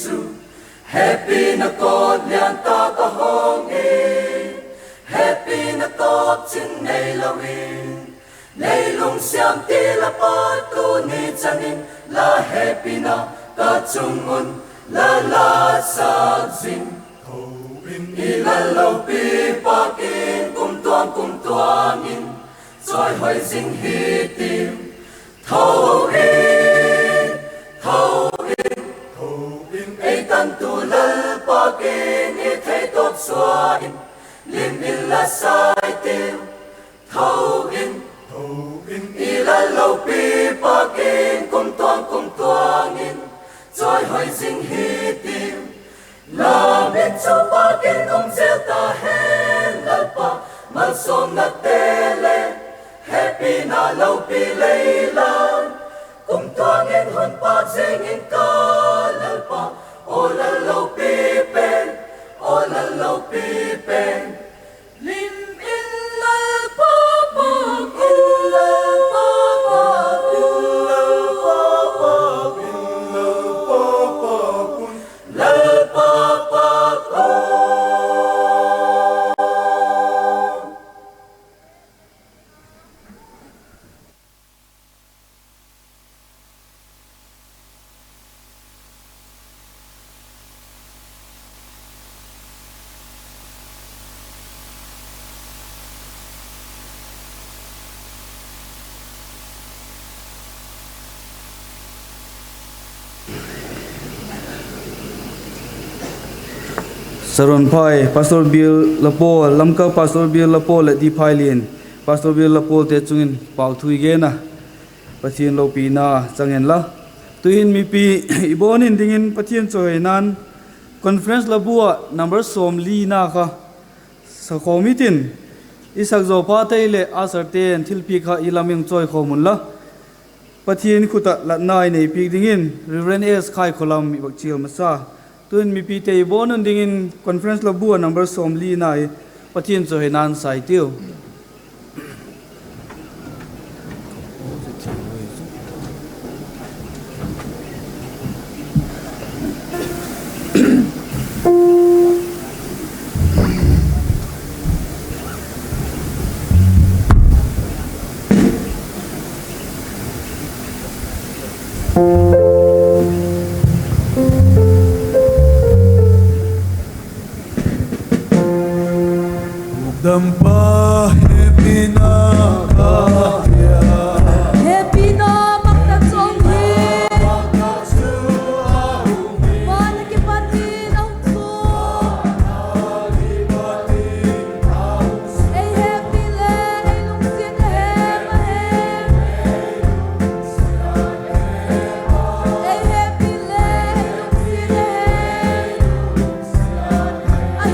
chu happy na con lian ta ta hong e happy na top chin nei lo in nei lung siam ti la pa tu ni chanin la happy na ta chung un la la sa jin i la lâu pi pa kin kum tuang in rồi hơi dinh hi tim thâu in ấy tan tu lal pa kin i thấy tốt xóa in lim in la sai tim thâu in i la lâu pi pa kin kum tuang in rồi hơi dinh hi tim la biết cho pa kin zel ta hen la pa mal som na tele happy na lâu pi leila kum tuang in hun pa jing in ka lal pa o la lâu pi pen o la lâu pi pen lim in lal pa pa in lal pa pa in lal pa pa in lal pa pa Saron Phai, Pastor Bill Lapo, Lamka Pastor Bill Lapo le di Phai lin, Pastor Bill Lapo te chungin pau thui ge na, pathian lo pi na changen la, tuin mi pi ibon in dingin pathian choi nan, conference labua number som li na kha, sa khomitin, isak zo pa te le asar ten thil pi kha ilaming choi khomun la, ปะเทียนขุตะละนายในปีดิ่งอินริเวนเอสไข่คอลัมมีบักเชียวมาซาตุนมีปีเตยบอนันดิ่งอินคอนเฟรนซ์ละบัวนัมเบอร์สอมลีนายปะเทียนโซเฮนันไซติวDampa hepina kahya Happy na magtatsong hin Wala kipatin ang su Ay happy le ay lungsin hem hem Ay happy le ay lungsin hem Ay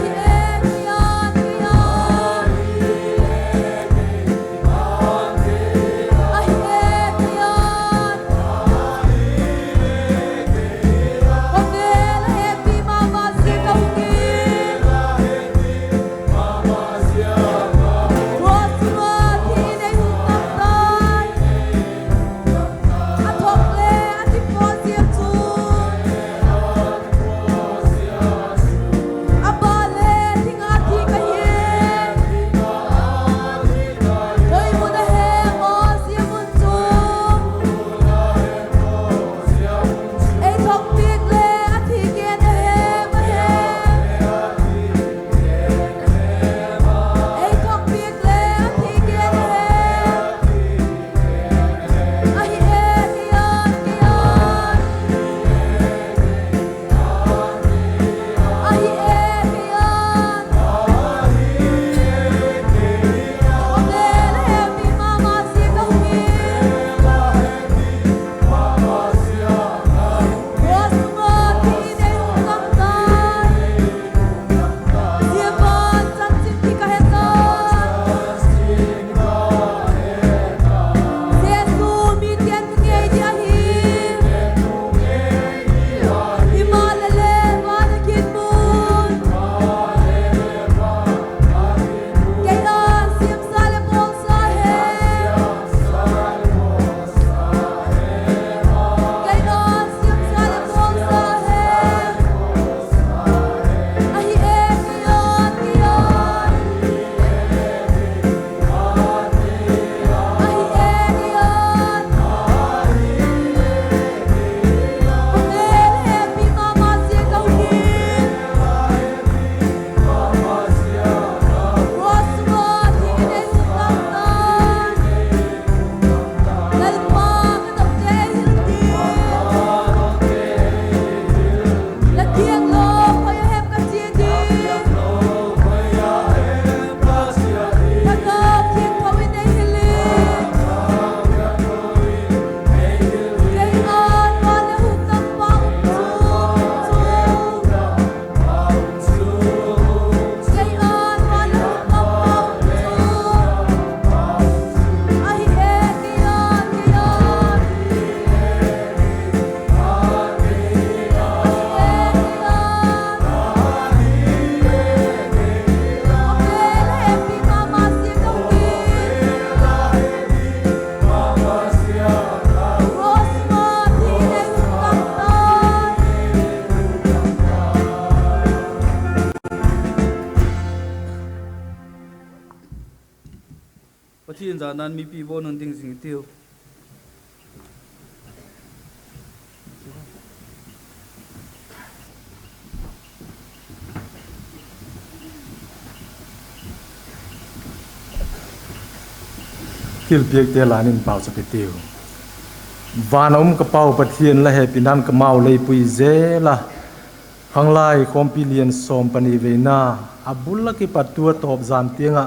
kiyan kiyan Pathian za nan mi pi bo nan ding sing tiu Kil piek te lanin pau sa pitiu Vanom ka pau pathian la he pinan ka mau lei pui zela hang lai kompilian som pani veina abulla ki patua top zam tianga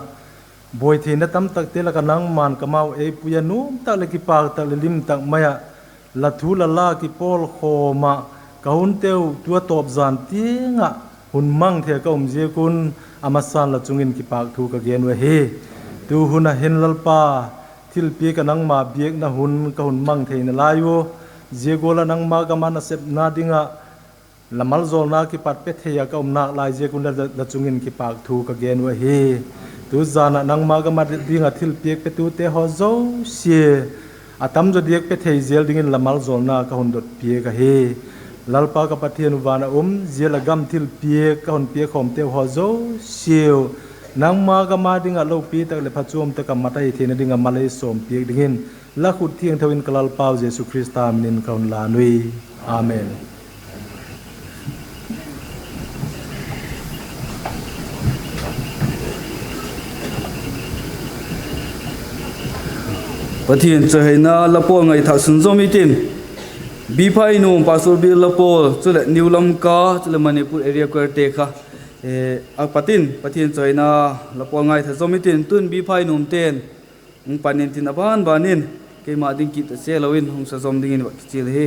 boy thina tam tak te la kanang man ka mau e puya num ta le ki pa ta le lim tak maya la thu la la ki pol khoma ka hun teu tua top zam tianga hun mang the ka je kun amasan la chungin ki pak thu ka gen we he tu huna hen lalpa thil pi ka nang ma biek na hun ka hun mang thein layu jegola nang ma ka man sep na dinga lamal zol na ki pat pe theya ka umna lai je kun da chungin ki pak thu ka gen wa hi tu zana nang ma ka ma dinga thil piek pe tu te ho zo sie atam jo diek pe thei zel dingin lamal zol na ka hun dot pie ka hi lalpa ka pathian wana zel agam thil piek ka hun piek khom te ho zo sieu nang ma ka ma dinga lo pi tak le phachum ta ka matai thena dinga malai som piek dingin la khut thiang thawin kalal pau jesu christa min kaun la nui amen Pathian chahina lapo ngai tha sun zomi tin bi phai nu pastor bi lapo chule niulam ka chule manipur area ko te kha a pathian chahina lapo ngai tha zomi tin tun bi phai num ten panin tin aban banin ke ma ding ki ta selawin hong sa zom dingin wa chil he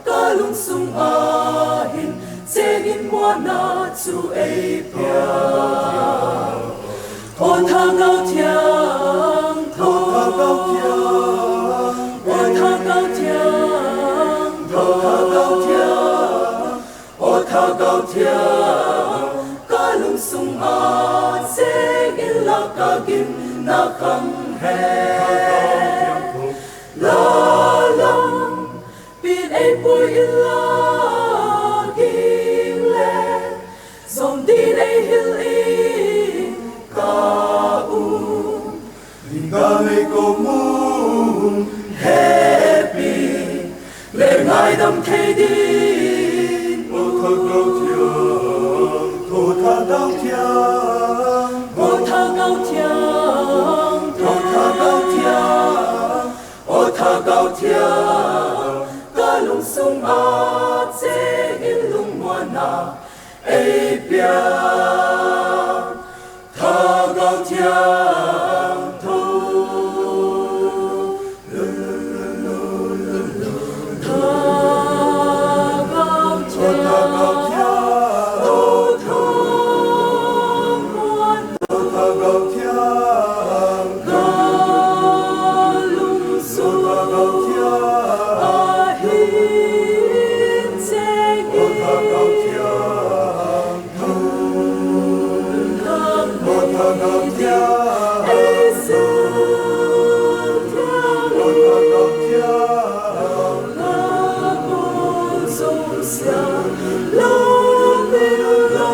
ca lung sung a hin che in mua na chu ei pia ô tha cao thiang thô tha cao thiang ô tha cao thiang thô tha cao thiang ô tha cao thiang ca lung sung a che in la ca kim na khang he la la bin ei pui in la ging le zom din ei hil in ca u Ga nei ko mu happy le ngai dam thei din o tha gao thiang tho tha gao thiang ô tha cao thiang ô tha cao thiang ô tha cao thiang ca lung sung a che in lung mua na ei pia tha cao thiang thu tha cao thiang ô thu mua tha gao thiang ca lung sung gao thiang a hin che tha gao thiang tha gao thiang ei su tha gao thiang la bo song sia lo bin lo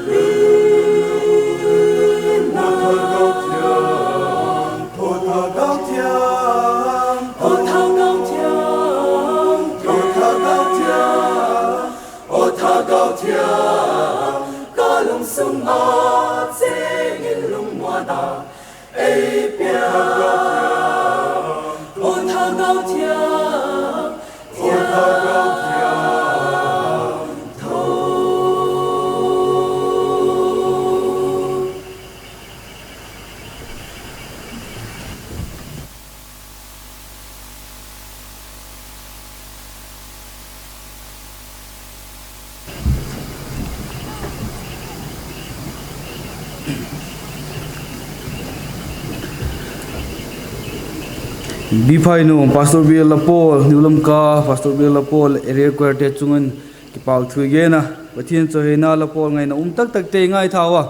bin na gao thiang tho tha gao thiang ô tha cao thiang tho tha gao thiang ô tha cao thiang ca lung sung a che in lung mua na ei pia ô tha cao thiang thiang thô Bifai no Pastor Bill Lapol Niulam ka Pastor Bill Lapol area quarter chungan ki pau thui ge na pathian choi na Lapol ngai na tak tak te ngai thawa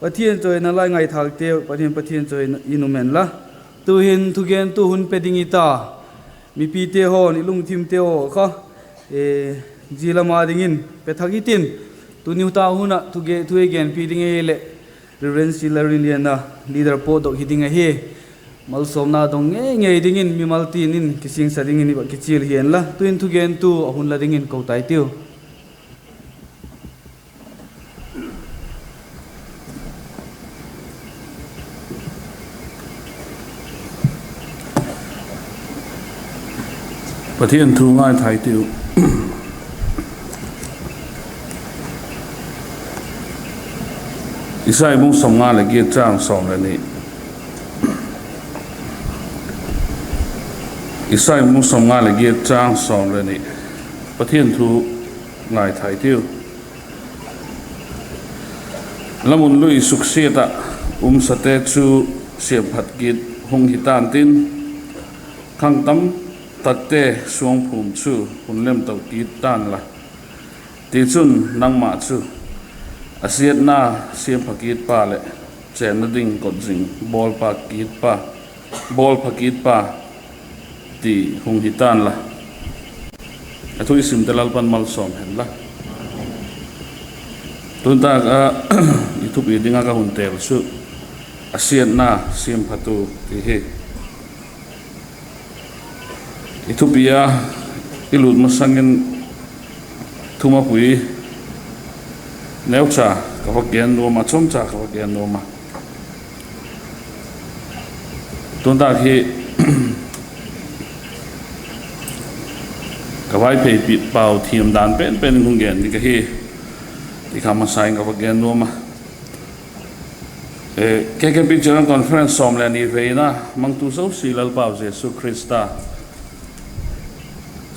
pathian choi na lai ngai thak te pathian choi inumen la tu hin thu gen tu hun peding ita mi pi te ho ni lung thim te ho kha e jila ma dingin pe thagitin tu niu ta huna tu ge thu gen pi ding e le reverend Silariliana leader po do hiding a he mal somna dong nge dingin mi mal tinin kising sa dingin ba kichil hian la tuin thu gen tu ahun la dingin ko tai tiu Pathian thu ngai thai tiu Isai mung som nga le ge chang som le ni Isai mung som nga le ge chang som le ni Pathian thu ngai thai tiu Lamun lui sukseta sate chu siam phat git hung hitan tin khang tam tatte suang phum chu hunlem tau ki tan la ti chun nangma chu asiat na siam phakit pa le chen na ding ko jing bol phakit pa ti hung hitan la athu isim dalal pan mal som hen la tunta ka ithup idinga ka huntel su asiat na siam phatu ti he Ethiopia ilut masangin thuma pui neucha ka hokian no ma chomcha ka hokian no ma tonda hi ka vai pe pi pau thiam dan pen hungen ni ka hi ti kama sai ka hokian no ma ke picture conference som le ni veina mang tu so silal pau Jesu Christa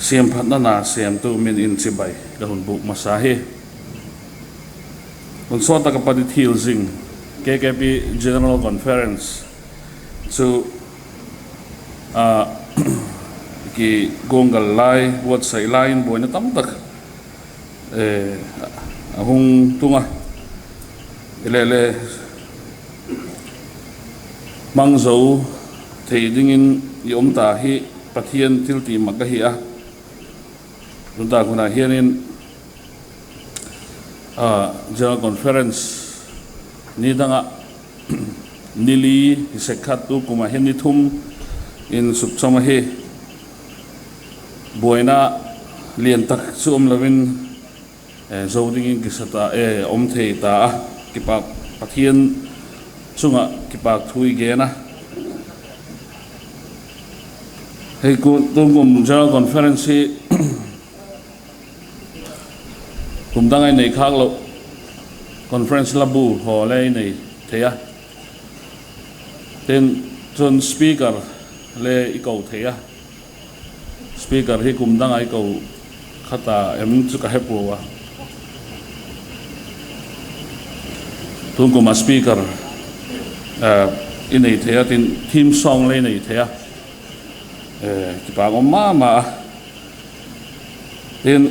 siam phat na na siam tu min in chibai ka hun buk masa he hun so ta ka padi thil jing KKP General Conference chu ki gongal lai wat sai lai in boina tam tak hung tunga ele mang zo thei dingin yom ta hi pathian tilti magahi a runda kuna hianin General Conference ni danga nili sekhat tu kuma heni thum in subsama he boina lian tak sum lovin zo dingin kisata om thei ta kipak pathian chunga kipak thui ge na hei ku tungum General Conference kum dangai nei khak lo conference labu ho le nei theya ten chon speaker le ikau theya speaker hi kum dangai ko khata em chu ka hepu wa tungum speaker in nei theya tin theme song le nei theya ki pa ngom ma ten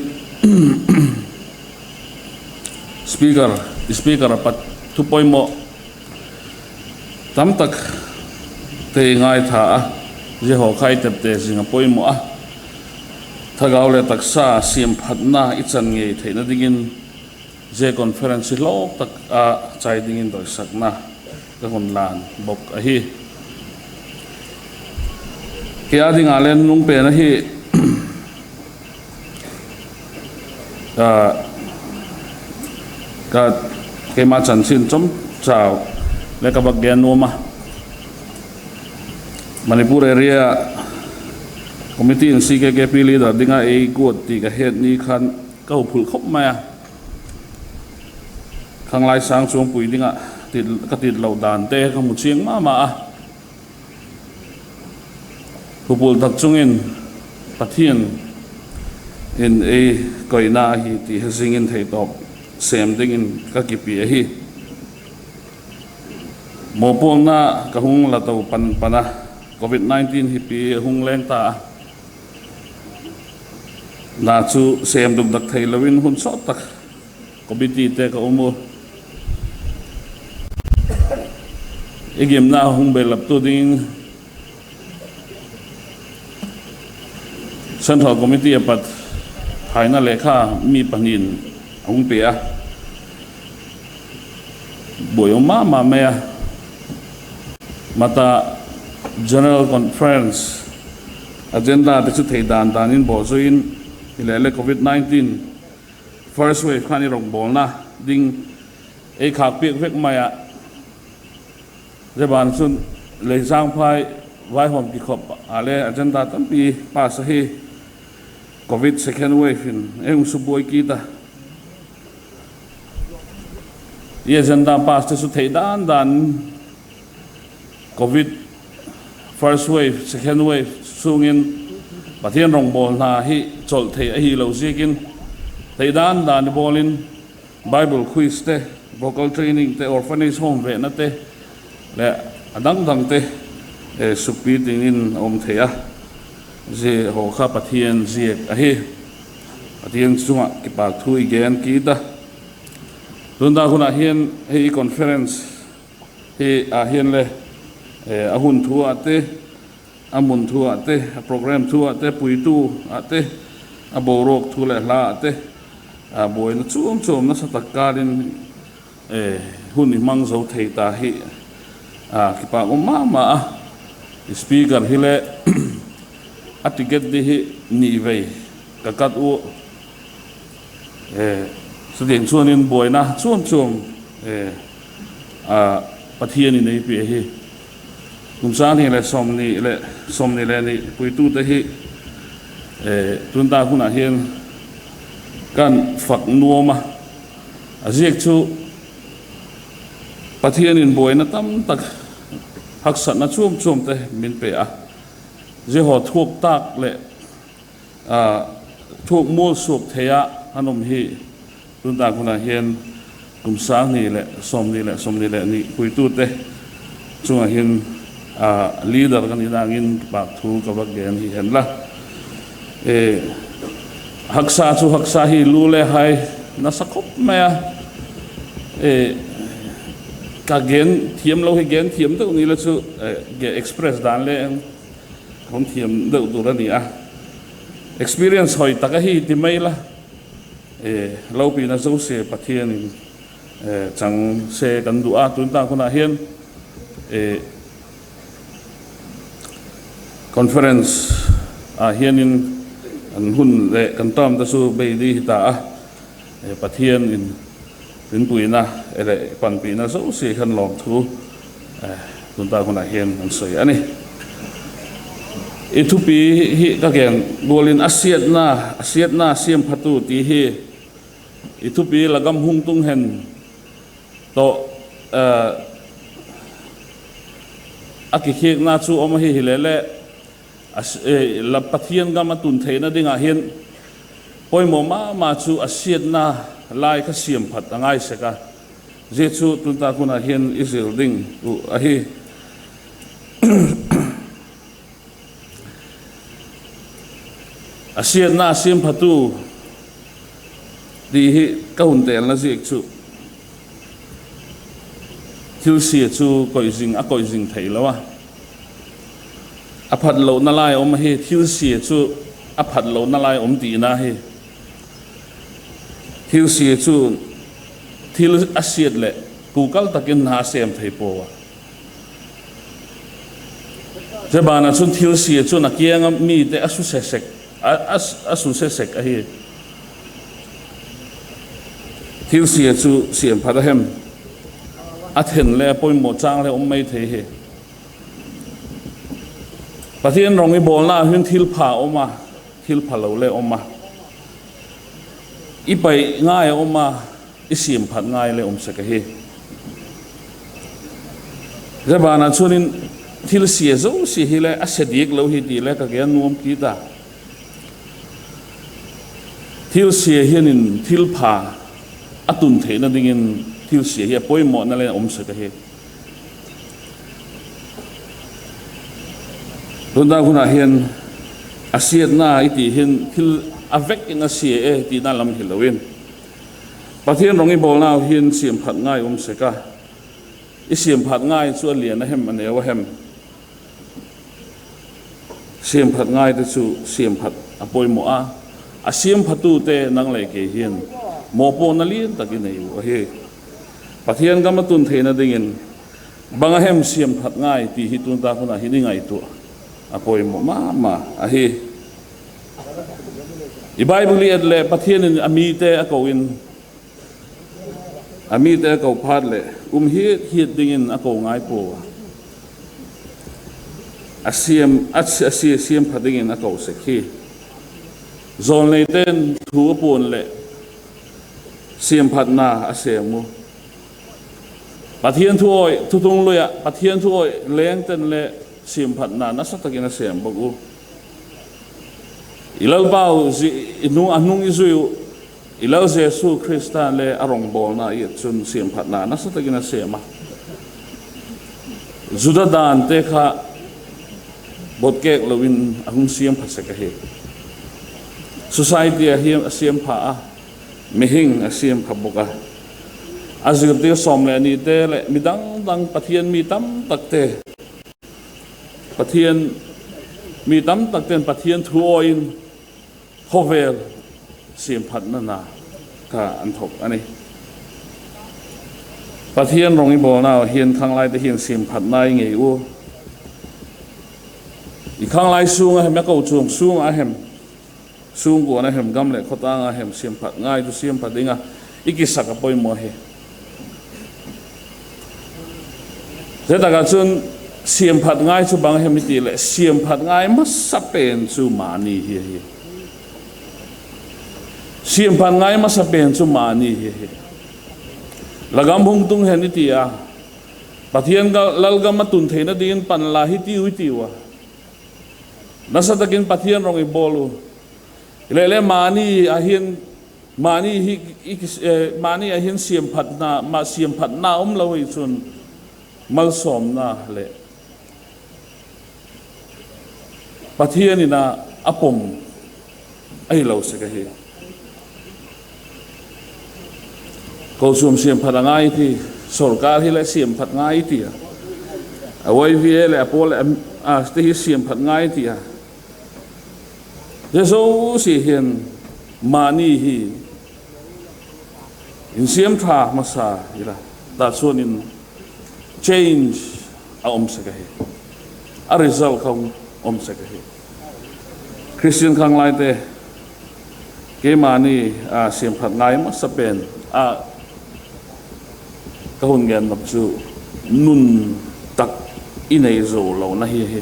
speaker pat tu poimo tam tak te ngai tha je ho khai tep te singa poimo a thagau le taksa siam phatna ichan nge theina dingin je conference lo tak a chai dingin doi sakna ka hon lan bok a hi kia ding alen nung pe na hi ka kema chan sin chom chao le ka bagyan noma Manipur area committee in CKKP leader dinga e gut ti ka het ni khan ka phul khop ma khang lai sang chung pui dinga tit ka tit lo dan te ka mu chiang ma phul tak chungin pathian in e koina hi ti hsingin thei top sem dingin ka kipi hi mo pong na ka hung la to pan pana COVID-19 hi pi hung leng ta na chu sem dum dak thei lawin hun so tak committee te ka umu igim na hung be lap tu ding central committee apat haina lekha mi panin hung pe a boyoma ma me mata General Conference agenda te chu thei dan in bo so in ilele COVID-19 first wave khani rong bol na ding e khak piek vek maya jeban sun le sang phai vai hom ki khop ale agenda tampi pas hi COVID second wave in eng su boi ki ta ye agenda pas te su thei dan COVID first wave second wave sungin pathian rong bol na hi chol thei hi lo zikin thei dan bolin Bible quiz te vocal training te orphanage home ve na te le adang te supi tingin om theya je ho kha pathian ziek a hi pathian chunga ki pa thui gen ki ta tunda huna hian hei conference he a hian le ahun thu ate amun thu ate program thu ate puitu ate aborok thu le la ate boy na chum na satakarin hun imang zo thei ta hi ki pa ma speaker hile atiget di hi ni vei kakat u sedeng chuanin boy na chum pathian ni nei pi hi kumsan hi le somni le ni puitu te hi tunda huna hian kan fak nuoma aziek chu pathian in boy na tam tak haksat na chum te min pe a je ho thuak tak le ถูกมูลสุกเทียขนมฮีตุนตาคุณอาเฮียนกลุ่มสางนี่แหละสมนี่แหละนี่คุยตูดเตช่วงอาเฮียนลีดเดอร์กันนี่นางินปากทูกับวักเกนที่เห็นละหักษาฮีรู้เลยให้น่าสักคบไหมกาเกนเทียมเราให้เกนเทียมตัวนี้แล้วชูเกเอ็กซ์เพรสด้านเลยผมเทียมเดือดตัวนี้experience หอยตะกี้ที่ไม่ละเราปีนั้นเราเสียประเทศนี่จังเสียกันดูตุนตาคนอาเฮียนconference อาเฮียนอันหุ่นเละกันต้อมตะสู้ไปดีตาประเทศนี่ถึงปุยนะปันปีนั้นเราเสียกันหลอกทูตุนตาคนอาเฮียนมันสวยอันนี้itu pi hi kagen bolin asiat na siam phatu ti hi itu pi lagam hung tung hen to akikhek na chu om hi hilele la pathian ga matun theina dinga hian poimo ma chu asiat na lai kha siam phat angai seka je chu tunta kuna hian israel ding u a hi asiat na sim phatu di hi ka hun tel na zik chu thil sia chu koi jing thei lawa aphat lo na lai om hi thil sia chu aphat lo na lai om ti na hi thil sia chu thil asiat le kukal takin na sem thei po wa jabana chun thil sia chu na kianga mi te asu sesek asusesek ahi thil sia chu siam phadahem athen le poi mo chang le om mai the he pathian rongi bolna hin thil pha oma thil phalo le oma ipai ngai oma isim phat ngai le om se ka hi jabana chunin thil sia zo si hi le asedik lo hi ti le ka ge nuam ki ta thil sia hianin thil pha atun theina dingin thil sia hi poimo na le om se ka he ronda guna hian asiat na iti hin thil avek in asia ti na lam hilawin pathian rongi bolna hian siam phat ngai om se ka isiam phat ngai chu lian na hem ane wa hem siam phat ngai te chu siam phat apoimo a asiam phatu te nang le ke hian mopo na lien takin nei wa he pathian ga matun theina dingin banga hem siam phat ngai ti hi tun ta khuna hi ngai tu apoi mo ma a hi i bible at le pathian in ami te a ko in ami te ko phat le hi dingin a ko ngai po asiam phat dingin a ko se khi zon le ten thu pon le siam phat na asemu pathian thuoi thutung loya pathian thuoi leng ten le siam phat na na satakin asem bogu ilau bau zi inu anung izu ilau jesu christa le arong bol na i chun siam phat na na satakin asema zuda dan te kha botkek lowin ahung siam phat se ka he society hiam asiam pha mihing asiam khaboka azir te somle ni te le midang dang pathian mi tam takte pathian mi tam takten pathian thuoin hovel siam phat na ka an thok ani pathian rongi bolna hian khanglai te hian siam phat nai ngei u i khanglai sunga hem ko chung sunga hem sung ko na hem gam le khota nga hem siam phat ngai tu siam phat dinga ikisak apoi mo he zeta ga chun siam phat ngai chu bang hem ti le siam phat ngai ma sapen chu mani hi siam phat ngai ma sapen chu mani hi lagam hung tung hen ti a pathian ga lalgam matun theina din pan la hi ti wa nasatakin pathian rongi bolu le mani ahin mani hi mani ahin siam phat na ma siam phat na lo hi chun mal som na le pathian ina apom ai lo se ka hi ko sum siam phat ngai thi sarkar hi le siam phat ngai ti awai vi le apol a ste hi siam phat ngai ti Yesu si hiền mani hi in siam tha masa ila ta suan in change a se ka hi a result không se ka hi Christian khang lai te ke mani a siam phat ngai ma sa pen a ka hun gen nap chu nun tak inei zo lo na hi hi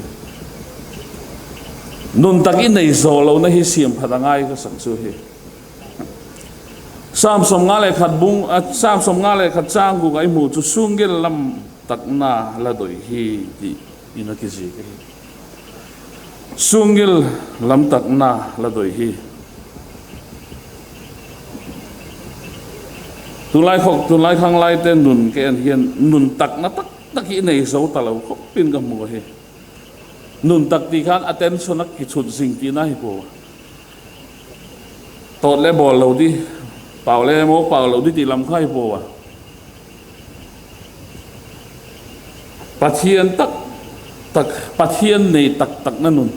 nun tak in nei zo lo na hi siam phat ngai ka sang chu hi sam som nga le khat bung sam som nga le khat chang gu ai mu chu sungel lam tak na la doi hi di ina ki ji ka hi sungel lam tak na la doi hi tu lai khang lai ten nun ke an hian nun tak na tak hi nei zo ta lo khop pin ka mu hi nun tak ti khan attention nak ki chut sing ti na hi po tot le bol lo di pau le mo pau lo di ti lam khai po wa pathian tak pathian nei tak na nun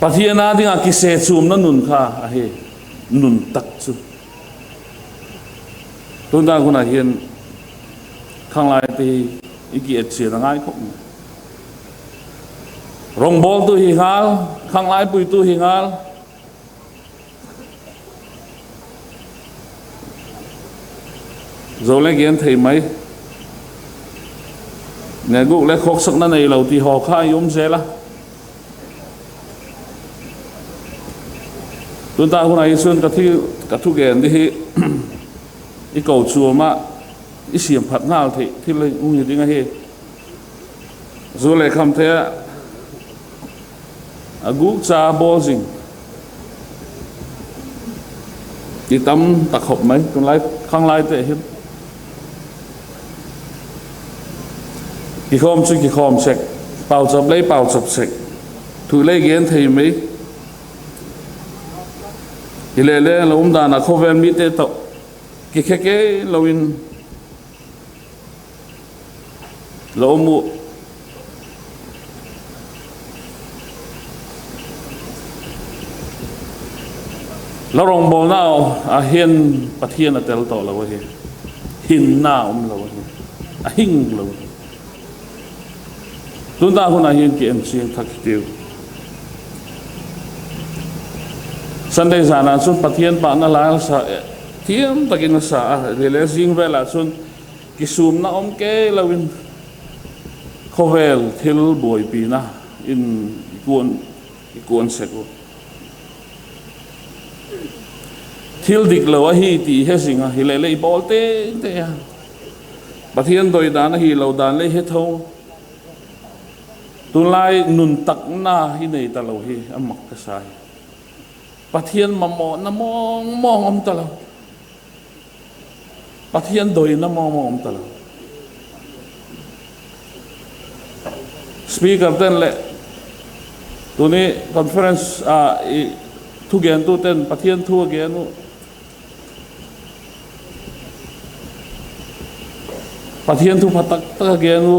pathian na dinga ki se chum na nun kha a he nun tak chu tun da kuna hian khang lai ti iki et sia ngai khop rong bol tu hi hal khang lai pui tu hi hal zo le gen thei mai ne gu le khok sak na nei lo ti ho kha yum zela tun ta kuna isun ka thu gen di hi i cầu chùa ma i siam phat ngal thi le u ni dinga he zo le kham the a gu cha bo jing ti tam tak hop mai tun lai khang lai te hi ki khom sek pau chop sek thu le gen thei mai ki le lo da na khovel mi te to ki kheke lo in lo mu lo rong bol nao a hian pathian a tel to lo he hin na lo he a hing lo tun da huna hian ki em sing thak tiu Sunday zana sun pathian pa na la sa thiam takin sa le jing vela sun ki sum na ke lawin khovel thil boi pi na in ikon seko thil dik lo hi ti he singa hi le bol te pathian doi dan hi lo dan le he tho tu lai nun tak na hi nei ta lo hi amak ka sai pathian mamo na mong om ta lo pathian doi na mong om ta lo speaker ten le tu ni conference thu gen tu ten pathian thu gen nu pathian thu phatak ta gen nu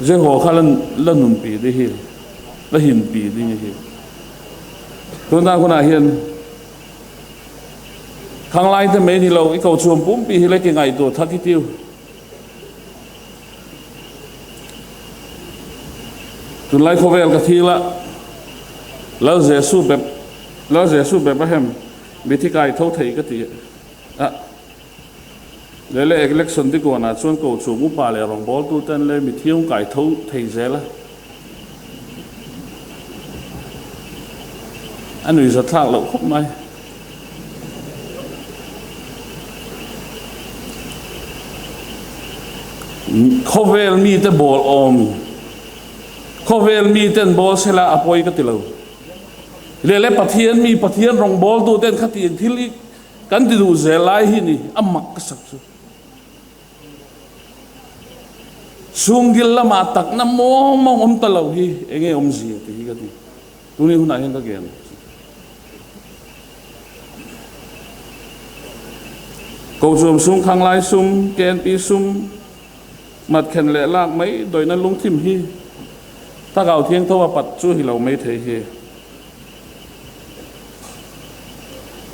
je ho khalan lan nun pi de hi la hin pi de hi tu na kuna hian khang lai te me ni lo I ko chuam pum pi hi le ki ngai to thaki tiu tu lai khovel ka thila lo jesu be bahem mi thi kai tho thei ka ti le election ti ko na chuan ko chu mu pa le rong bol tu ten le mi thiung kai tho thei zela anui za thak lo khop mai khovel mi te bol om ข้อเวลมีเต้นบอลเสละอภัยก็ติเลวเรียกปะเทียนมีปะเทียนรองบอลตัวเต้นขัดตีนที่ลิกันติดูเซลายหินี่อัมมักกษัตริย์ซุงกิลละมาตักน้ำมองอมตะเลวฮีเองอมซีที่กันนี่ตัวนี้หุ่นไหนก็เก่งกูซุ่มซุ่มข้างไล่ซุ่มแกนปีซุ่มมัดแขนเละลากไม่โดยนั้นลุงทิมฮีถ้าเก่าเที่ยงทว่าปัดช่วยเราไม่เทเฮ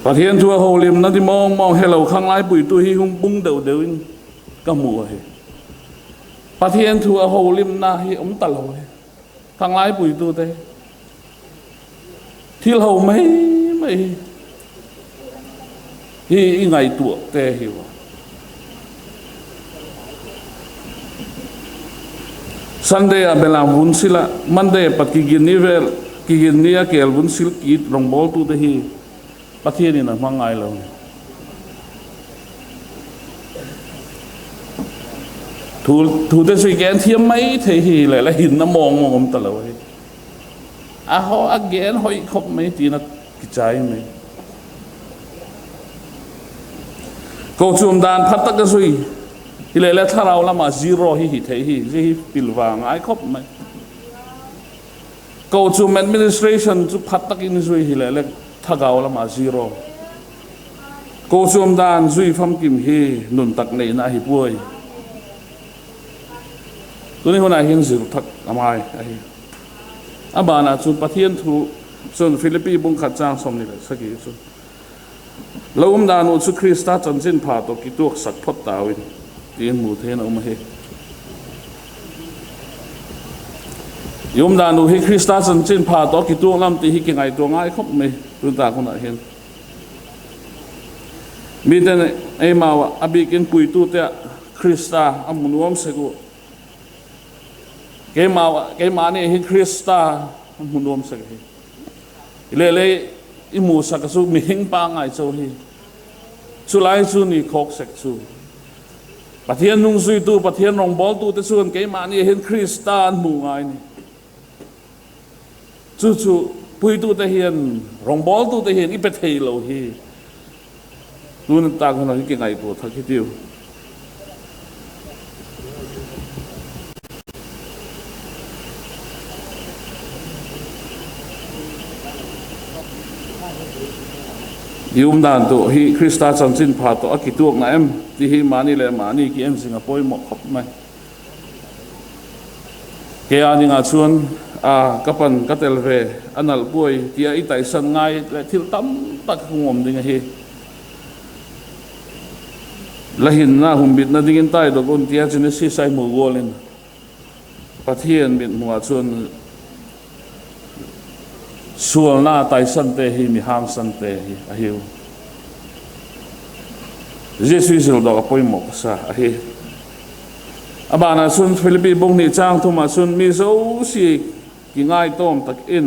ประเทศทัวโฮลิมนั่นที่มองให้เราข้างไล่ปุ๋ยตัวฮีหุ่งบุ้งเดือดก็มัวเฮประเทศทัวโฮลิมนาฮีอมตะเราเฮข้างไล่ปุ๋ยตัวเตที่เราไม่ฮีไงตัวเตฮิวซันเดย์เบลาวุ้นสิละมันเดย์ปัดกินนี่เวลกินนี่เกลวุ้นสิลกีดรองบอลตัวเตฮีประเทศนี้นะมังไงเราถูแต่สุยแกนเทียมไม่เทฮีเลยแล้วหินน้ำมองอมตะเราเขาแกนหอยคบไม่ตีนักกิจใจไหมก็จุ่มดานพัดตะกสุยที่เลยแล้วถ้าเราละมาซีโร่ฮิเทฮีที่ปิลวางไอ้คบไหมก็จุ่ม administration จุพัดตะกินสุยที่เลยแล้วถ้าเราละมาซีโร่ก็จุ่มดานสุยฟัมกิมฮีนุนตักในนาฮิป่วยตัวนี้คนไหนเห็นสิทักอามายอาบานาจุนประเทศทูส่วนฟิลิปปินส์บุงขัดจางสมนี่เลยสักกี่จุนแล้วดานุสุคริสต์จันจินพาตัวกิตัวสักพดตาวินที่หมู่เทนเอามาให้ยมดานุให้คริสต์จันจินพาตัวกิตัวลำตีให้กินไงตัวง่ายครบไหมรุ่นตาคนไหนเห็นมีแต่ไอ้มาวะอบิกินปุยตัวเตะคริสต์อามุนวมเสกุเกมาเนี่ยเห็นคริสต์มุนวมสักทีเลยอิมูสักสุมีหิงปางไงโจฮีสุไลสุนี่โคกสักสุประเทศนุ่งสุยตูประเทศรองบอลตูแต่ส่วนเกมาเนี่ยเห็นคริสต์มูไงนี่จู่ๆปุยตูแต่เห็นรองบอลตูแต่เห็นอีเป็ดเฮโลฮีดูนั่นตาคนนั้นเก่งไงตัวทักทีเดียวยุมดานตัวฮีคริสต์จันจินพาตัวอักิตัวนั่นที่ฮีมานี่เลยมานี่กี่สิงคโปร์หมกขับไหมเกี่ยนี่งาชวนกัปตันกัตเตลเวอันนั้นป่วยที่ไอ้ไต่สันไงและที่ตั้มตักงวมดิ่งฮีและหินหน้าหุ่มบิดนั่นดิ่งใต้ดอกคนที่อาจจะนึกซีไซมูโกลินประเทศบิดหัวชวนส่วนหน้าไต่สันเตฮีมีห้างสันเตฮีอาฮิวเจสุยสิลดอกป่วยหมกซะอาฮิอาบานาส่วนฟิลิปปินส์บุงนี่จ้างทุมาส่วนมีโซ่สิกิง่ายต้มตักอิน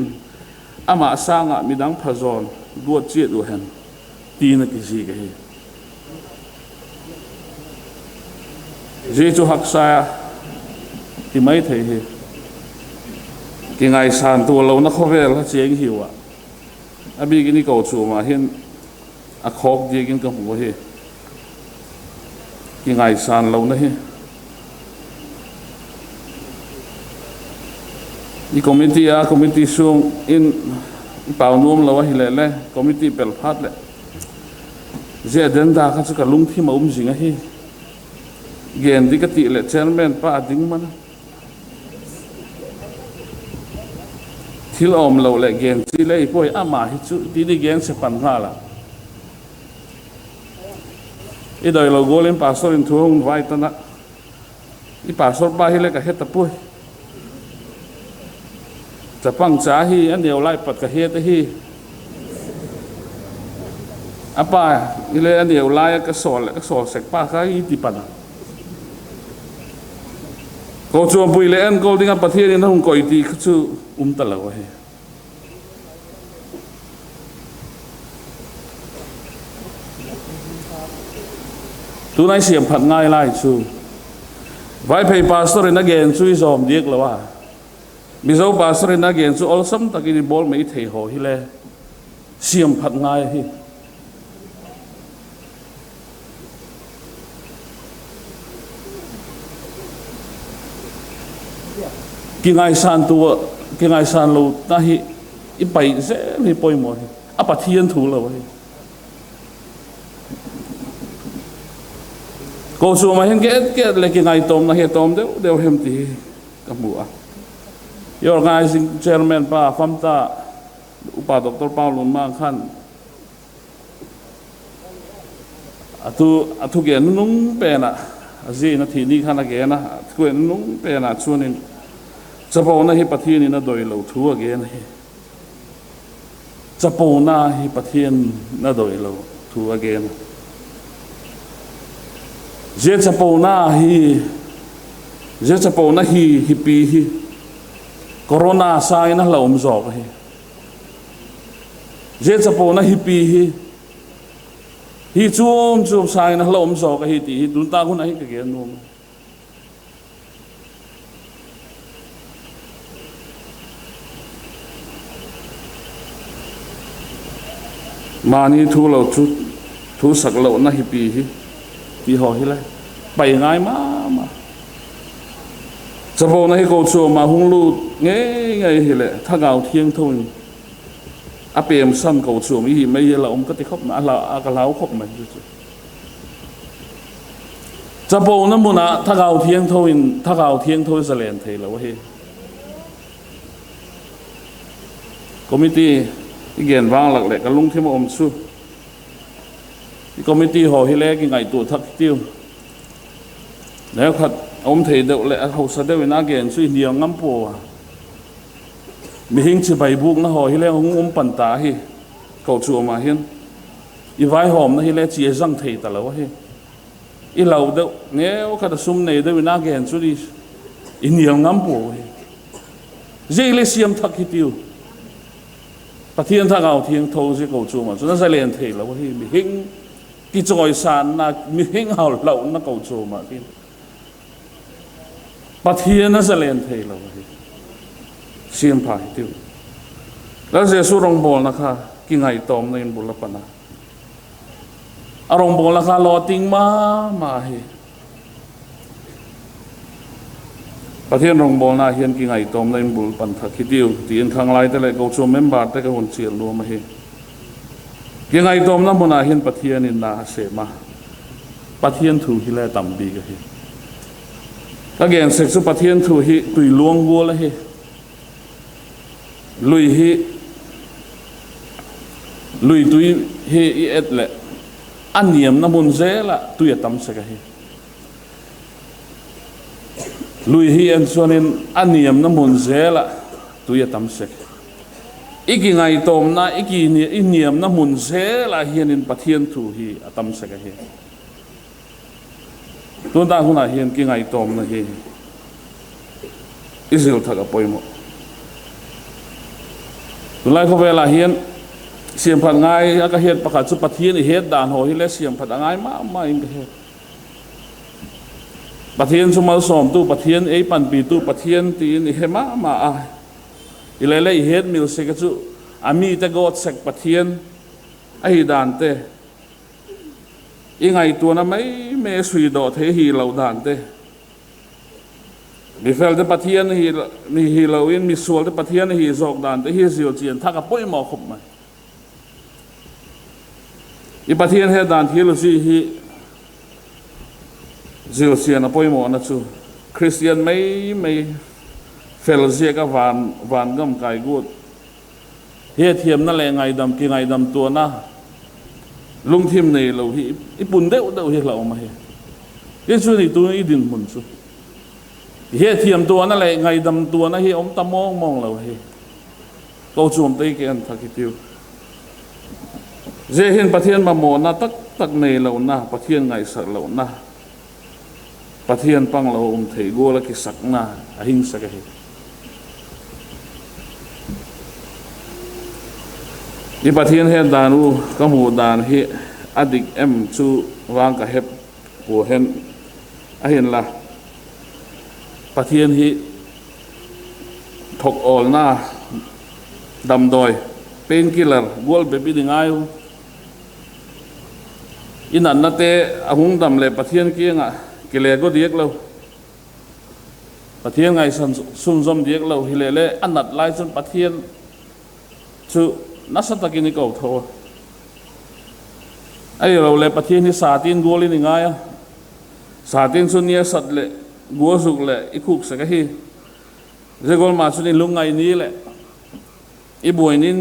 อามาสร้างมีดังพะจอนดวดเจียดูเห็นตีนักกิซีกันฮีเจสุฮักษาที่ไม่เทฮีกินไงสานตัวเรานักข้อเวลเจียงหิวอ่ะบีกินนี่ก็ชัวมาเห็นอ่ะคอกเจียงกับหัวเฮกินไงสานเราเนี่ยนี่คอมมิตี้ช่วงอินเป่านุ่มเราว่าเห็นเลยคอมมิตี้เป็นพัดเลยเจเดินดาเขาจะกับลุงที่มาสิงห์เฮเย็นที่กติเลยเชนเป็นป้าดิ้งมันที่เราเราเลยเกณฑ์ที่เลยพวกอามาฮิจุที่ได้เกณฑ์สิบปันห้าละอีโดยเราโกเล่นป่าสลินทุ่งไว้ตอนนั้นอีป่าสดใบให้เลยกับเฮตตะปุ้ยจะปังจ้าฮีอันเดียวไล่ปัดกับเฮตฮีอาป้าอีเลยอันเดียวไล่ก็สอนเสกป้าข้าอีติปันก็ชวนปุยเล่นก็ดิ้งประเทศนี้นะคงก่อยตีเขาชื่อตะลาวะตัวนั้นเสียมผัดง่ายไล่ชูไว้เพย์พาสตอร์นักเกนช่วยสอมเดียกแล้วว่า mi zo pastor na gen chu ol sam takini bol mai thei ho hi le siam phat ngai hi ki ngai san lo ta hi i pai se mi poi mo hi a pathian thu lo hi ko su ma hen ke le ki ngai tom na he tom deu hem ti ka mu a your organizing chairman pa famta upa dr paulun ma khan atu ge nung pe na azi na thi ni khana ge na ku nung pe na chunin chapo na hi pathian na doi lo thu age na hi chapo na hi pathian na doi lo thu age na je chapo na hi pi hi corona sai na lom zo hi je chapo na hi pi hi chum sai na lom zo ka hi ti dun ta hun hi ka ge no mani thu lo thu sak lo na hi pi ho hi la pai ngai ma chapo na hi ko chu ma hung lu nge hi le tha gao thieng thon a pem san ko chu mi hi mai la ka ti khop na la ka lau khop mai chu chapo na mu na tha gao thieng thoi sa len thei lo hi committee igen vang lak le ka lung thim om su committee ho hi le ki ngai tu thak tiu le khat om thei de le ho sa de na gen su niang ngam po mi hing chi bai buk na ho hi le hung pan ta hi ko chu ma hian i vai hom na hi le chi zang thei ta lo hi i lo de ne o kha da sum nei de na gen su di i niang ngam po hi je le siam thak hi tiu pathian tha gao thieng tho si ko chu ma chu na sa len thei lo hi mi hing ki choi san na mi hing hao lo na ko chu ma tin pathian na sa len thei lo hi siam phai tiu la se su rong bol na kha ki ngai tom na in bul la pana arong bol la kha lo ting ma hi pathian rong bol na hian ki ngai tom lein bul pan tha khi tiu ti in khang lai te le ko chu member te ka hon chial lo ma hi ki ngai tom na mona hian pathian in na se ma pathian thu hi le tam bi ga hi ka gen sek su pathian thu hi tui luang go la hi lui tui hi i et le aniam na mun ze la tu ya tam se ga hi lui hi an sonin aniam na mun zela tu ya tam sek iki ngai tom na iki ni iniam na mun zela hian in pathian thu hi atam sek hi tun ta huna hian ki ngai tom na hi israel thaga poimo tulai ko vela hian siam phat ngai aka het pakhat chu pathian hi het dan ho hi le siam phat ngai ma in ka het pathian sumal som tu pathian ei pan pi tu pathian tin hema ma a ilele het mil se ka chu ami te god sek pathian ai dan te ingai tu na mai me sui do the hi lo dan te mi fel te pathian hi lo in mi sol te pathian hi zok dan te hi zio chian thaka poi mo khop mai i pathian he dan thil si hi zil sian apoi mo na chu Christian mai fel zia ka van gam kai gut he thiam na le ngai dam ki ngai dam tu na lung thim nei lo hi ipun deu hi lo ma he chu ni tu i din mun chu he thiam tu na le ngai dam tu na hi om ta mong lo hi ko chum te ke an thakitiu je hin pathian ma mo na tak nei lo na pathian ngai sa lo na pathian pang lo thei go la ki sak na ahing sa ka hi i pathian he danu ka mu dan hi adik em chu wang ka hep po hen ahin la pathian hi thok ol na dam doi painkiller gol be bi dingai inan na te ahung dam le pathian kianga kile go diek lo pathian ngai sum zom diek lo hilele anat lai chun pathian chu nasataki ni ko tho ai lo le pathian hi satin gol ni ngai satin sun nia sat le go suk le ikuk sa ka hi zegol ma chun lung ngai ni le i buinin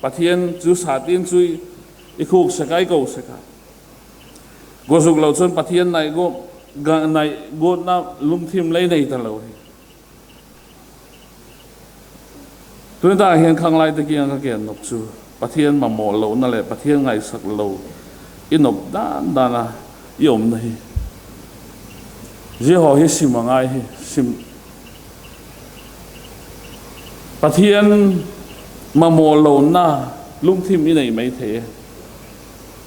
pathian chu satin chu ikuk sa kai ko sa ka go suk lo chun pathian nai go ga nai go na lum thim lei nei ta lo hi tun ta hian khang lai te kiang ka ken nok chu pathian ma mo lo na le pathian ngai sak lo inop dan dana yom na hi je ho hi sim ngai hi sim pathian ma mo lo na lum thim i nei mai the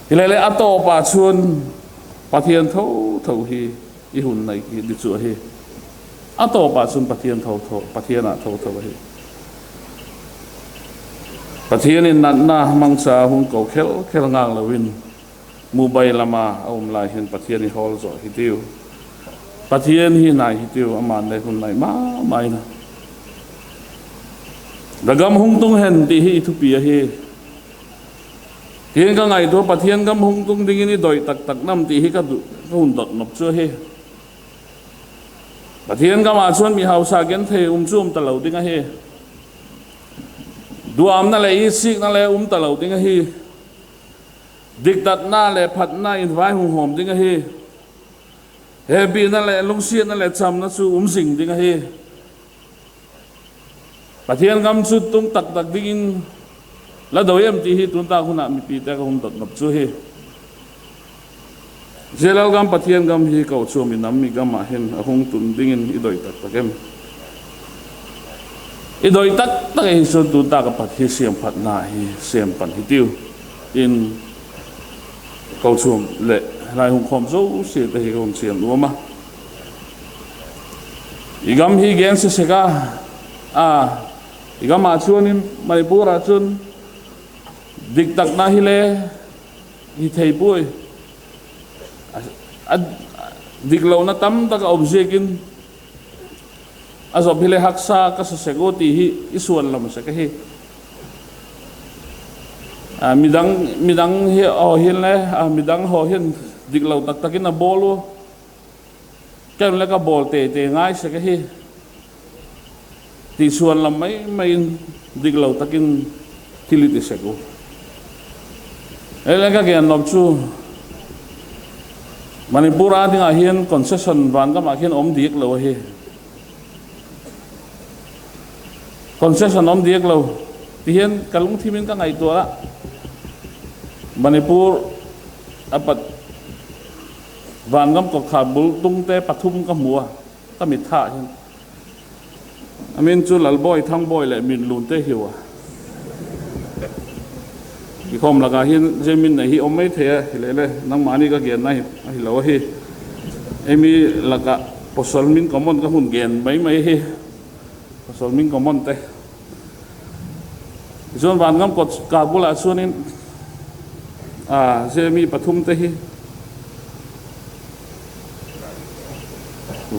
hilele ato pa chun pathian tho tho hi i hun nai ki di chu hi ato pa chun pathian tho tho pathian a tho tho hi pathian in na mangsa hung ko khel ngang lawin mobile lama om lai hin pathian hi hol zo hi tiu pathian hi nai hi tiu aman le hun nai ma mai na dagam hung tung hen ti hi thu pi hi hiền ka ngai to pathian gam hung tung ding ni doi tak tak nam ti hi ka du hun dot nop chu he pathian ka ma chuan mi hausa gen the chum ta lo ding a he duam na le i sik na le ta lo ding a hi dik tat na le phat na in vai hung hom ding a hi he bi na le lung sian na le cham na chu sing ding a hi pathian gam chu tung tak tak ding la do yam ti hi tun ta khuna mi pi ta hum dot nop chu hi zelal gam pathian gam hi ko chu mi nam mi gam ma hen ahung tun ding in idoi tak takem idoi tak tak hi so tun ta ka pathi siam phat na hi siam pan hi tiu in ko chu le lai hung khom zo se te hi hum siam lu ma igam hi gen se ka igam ma chuanin manipura chun dik tak na hile hi thei pui dik lo na tam tak object in azob hile haksa ka sa segoti hi isuan lam sa ka hi midang hi o hin le midang ho hin dik lo tak takin na bolu kem le ka bol te ngai sa ka hi ti suan lam mai dik lo takin tiliti sego elega gen nop chu manipura ding a hian concession van ka ma hian om dik lo hi concession om dik lo ti hian kalung thimin ka ngai to la manipur apat van gam ko khabul tung te pathum ka mua ta mi tha hian amin chu lalboy thang boy le min lun te hiwa ki khom laga hin jemin nei hi omai the hilele nang mani ka gen nai hi lo hi emi laga posol min common ka hun gen mai hi posol min common te zon van ngam kot ka bula sunin jemi pathum te hi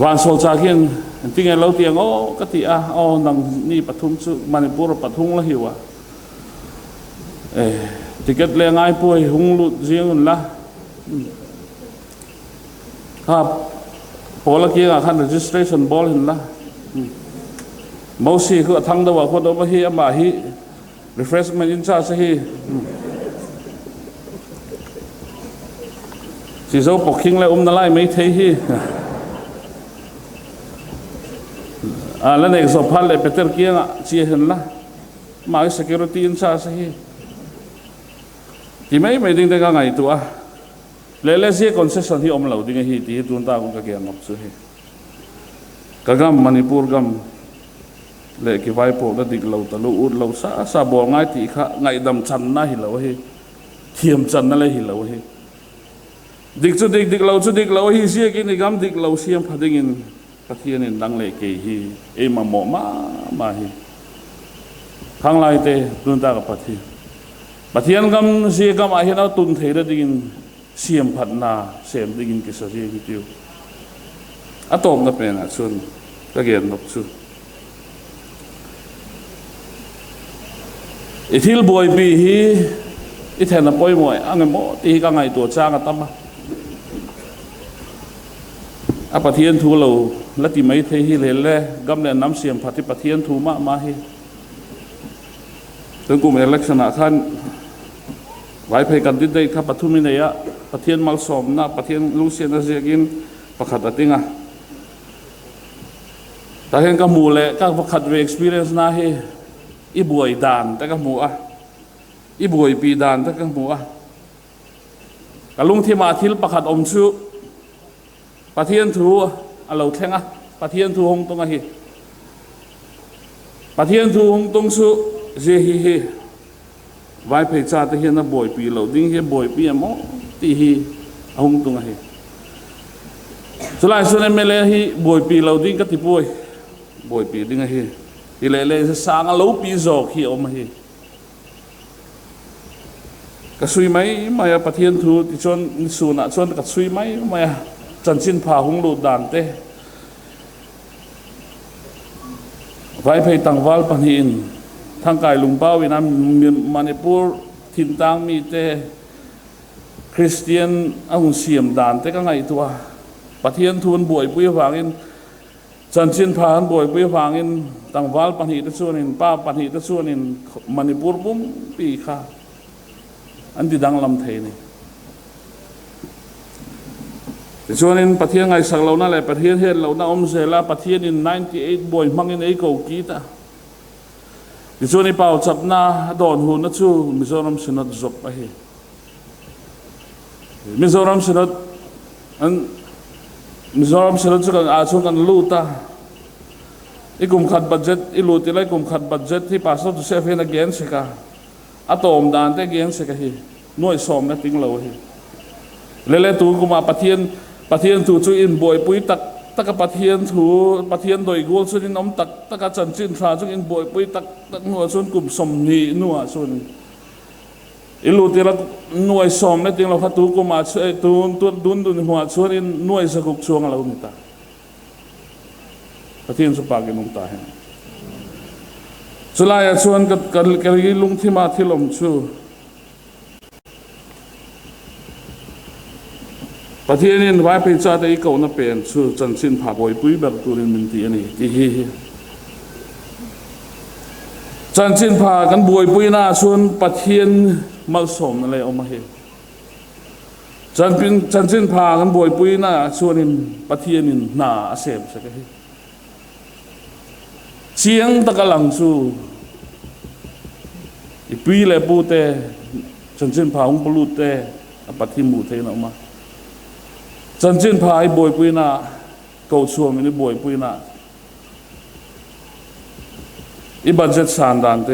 van sol cha hian tinge lo tiang o ka ti nang ni pathum chu manipur pathum la hiwa ticket le ngai pui hung lu riêng la pola kia khan registration ball hin la mosi khu thang da wa kho do ba hi ama hi refreshment in cha se hi si zo poking le na lai mai thei hi la nei so phal le peter kia chi hin la ma security in cha se hi thì mấy đinh cái ngày tụi lấy xe concession thì ông lâu đinh hi thì tụi ta cũng cái kia nộp chứ cái gam Manipur gam lệ cái vai bộ đã định lâu ta lâu sa bò ngay thì ngày đầm chăn na hi lâu hi thiềm chăn na lấy hi lâu hi định lâu hi xe cái này gam định lâu xiêm phát đinh in phát hiện in đăng lệ cái hi em mà mỏ mà hi ข้างไล่เตะตุนตากับปะเทียนกำเสียกำอาเห็นเอาตุนเทระดิ่งเสียมผัดนาเสียมดิ่งกิสเรียกิติวอะตอมนับเป็นอ่ะส่วนก็เกี่ยนนกสุอีทิลบอยปีฮีอีแทนนับปอยมวยอันเงโมตีก็ไงตัวจ้างกันตั้มอะปะเทียนทูเราละติไม่เทฮีเลเล่กำเนิดน้ำเสียมผัดที่ปะเทียนทูมาฮีถึงกลุ่มลักษณะขั้นไว้เพกันติดได้ครับปทุมิเนียปะเทียนมัลสมนะปะเทียนลุงเสียนเสียกินประคัดติงอ่ะแต่เห็นกับหมู่เลยก็ประคัดเว experience นะเฮอีบวยดานแต่กับหมู่อ่ะอีบวยปีดานแต่กับหมู่อ่ะกับลุงที่มาทิลประคัดอมชูปะเทียนทูเราแข่งอ่ะปะเทียนทูหงตรงอ่ะเฮปะเทียนทูหงตรงชูเจฮีเฮไว้เพจาตะเฮียนบ่อยปีเหล่าดิ้งเฮบ่อยปีอ่ะมอตีฮีหงตรงอ่ะเฮสุดท้ายส่วนเมเลฮีบ่อยปีเหล่าดิ้งก็ติป่วยบ่อยปีดิ้งอ่ะเฮทีเล่ๆสร้างเหล่าปีจอกเฮียออกมาเฮก็สุยไหมมาปะเทียนทูที่ชนสุนัขชนก็สุยไหมมาจันชินพาหงลูดานเตไว้เพตังวัลปันหินทางกายลุงเป้าวินามมณิปุรถิ่นต่างมีแต่คริสเตียนเอาเสียมด่านแต่ก็ไงตัวปะเทียนทูนบวยปุยฟางอินจันชินพานบวยปุยฟางอินต่างวัลปันหิตส่วนอินป้าปันหิตส่วนอินมณิปุรบุ้มปีข้าอันที่ดังลำเทนี่แต่ส่วนอินปะเทียนไงสักเรานั่นแหละปะเทียนเฮ็ดเราหน้าอมเสลาปะเทียนอิน98บวยมังอินไอโกกีตาที่ส่วนนี้เป่าจับหน้าโดนหูนัดชูมิโซรัมสินัดจบไปมิโซรัมสินัดอันมิโซรัมสินัดช่วยกันอาช่วยกันลูตาอีกลุ่มขัดบัตเจ็ตอีลูติไลกลุ่มขัดบัตเจ็ตที่ปัสสาวะเซฟเฮนักเกนสิกาอะตอมดานแต่เกนสิกาฮีน่วยสอมนัดติ้งเราฮีเล่ๆตัวกุมาปะเทียนตัวช่วยอินบอยปุยตักกับปะเทียนถูปะเทียนโดยกูส่วนนี้น้ำตักกับจันจินทราช่วยอินบอยปุยตักหน่วยส่วนกลุ่มสมนีหน่วยส่วนอิลูติละหน่วยสอมนัดติ้งเราพัดตัวกุมาช่วยตัวดุนหัวส่วนอินหน่วยสกุกช่วงเราไม่ตาปะเทียนสุปากินลงตาเห็นสุดท้ายส่วนกับลุงที่มาที่ลมชูประเทศนี้ไว้เป็นชาติอีกคนนับเป็นชื่อจันทร์สินผาบอยปุยแบบตัวเรียนมินตีนี่ที่จันทร์สินผากันบอยปุยน่าส่วนประเทศมาสมอะไรออกมาเห็นจันทร์สินผากันบอยปุยน่าส่วนประเทศนี้น่าเสพสักทีเชียงตะกลังสู้อีปุยเลยปูเตจันทร์สินผาองปลุเตปฏิมูเทนออกมาจันจินพายบอยปุยนาเกาชัวมินี่บอยปุยนาอีบัจเจตสานดานเต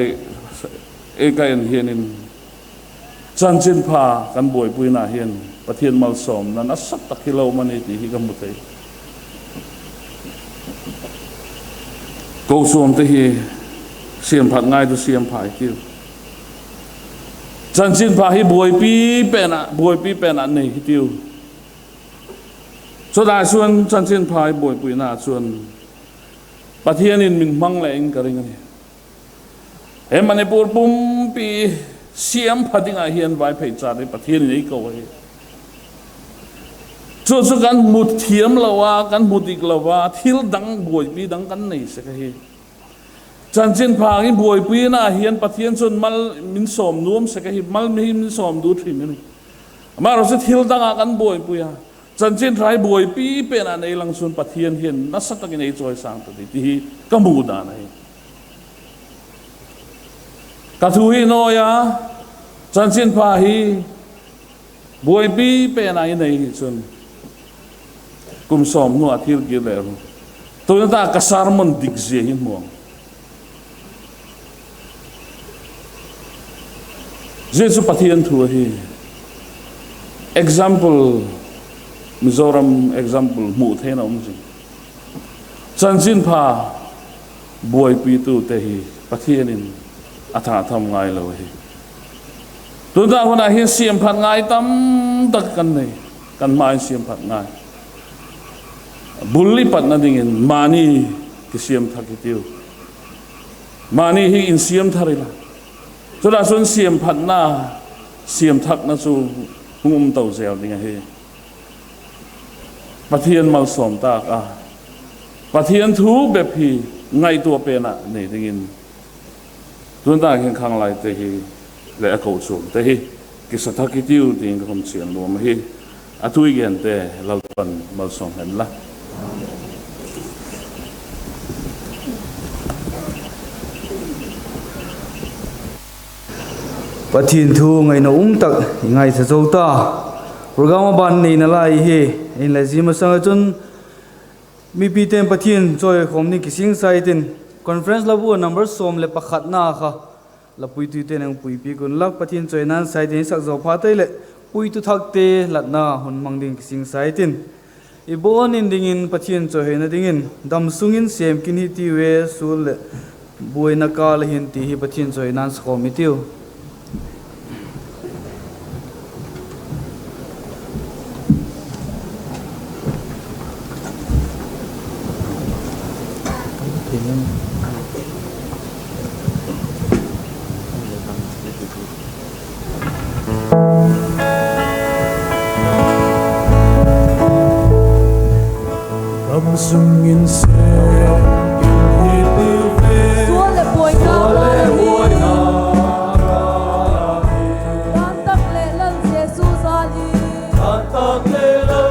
เอกายนเฮียนินจันจินพากันบอยปุยนาเฮียนประเทศมัลสมนั้นสักตะกิโลมันนี่ที่กัมพูชาเกาชัวมเตฮีเสียมผัดง่ายตัวเสียมผายคิวจันจินพาฮีบอยปีเป็นอันนี้ฮิติวสุดท้ายส่วนจันทร์พายบอยปุยนาส่วนประเทศนี้มินมังแรงกันยังไงเห็นมันในปูปุ่มปีเสียมพัดยังไงเฮียนไว้เพจาในประเทศนี้ก็ไว้ส่วนกันมุดเทียมละว่ากันมุดอีกละว่าทิลดังบอยปีดังกันนี่สักทีจันทร์พายบอยปุยนาเฮียนประเทศส่วนมัลมินสมนุ่มสักทีมัลมินสมดูถึงนี่มาเราจะทิลดังกันบอยปุยจันจินไทยบวยปีเป็นอันในหลังส่วนปะเทียนเห็นนักสัตว์กินไอ้จอยสังตัวที่ก็มูดานไอ้กระทุยน้อยจันจินพาฮีบวยปีเป็นอันในส่วนกุมสอมนัวที่กินแล้วตัวนั้นตากระสารมันดิกเสียหินมองเจ้าสุปะเทียนทัวฮี example Mizoram example mu the na umji Chanjin pha boi pi tu te hi pathianin อาถาทำไงเลยตัวดาวคนไหนเห็นเสียมผัดไงตั้มตักกันเลยกันมาเสียมผัดไงบุลลี่ปัดนั่นเองมานี่ที่เสียมทักกิติวมานี่ที่อินเสียมทาริละตัวดาวส่วนเสียมผัดหน้าเสียมทักนั่นสู่งุมเต่าเซลนี่ไงเฮปะเทียนมาสอมตากปะเทียนทูแบบพี่ไงตัวเป็นอ่ะนี่ได้ยินตัวตาเห็นข้างไหลแต่ฮีและเขาสูงแต่ฮีกิสทักกิติวติงก็คงเสียงรวมฮีทุยเกันแต่เราปันมาสอมเห็นละปะทินทูไงนะตักไงสะโจตาโปรแกรมบ้านนี้นั่นแหละเฮ้เอ็นเลยจีมาสังจนมีปีเต็มปะทินจอยคอมนี่กิสิงไซตินคอนเฟรนซ์ลาบัวนัมเบอร์สอมเลปะขัดหน้าค่ะลาปุยตุเตนังปุยปีกุนลักปะทินจอยนั้นไซตินสักจอพาเตยเลปุยตุทักเตลัดหน้าหุ่นมังดิงกิสิงไซตินอีโบนินดิงินปะทินจอยนะดิงินดำซุงินเสียมกินฮิติเวสุลบุยนักกาลหินตีฮิปะทินจอยนั้นสกอมิติวsungin seo in hitiu Suole boi na Dan tak le lan Jesus ali tak le la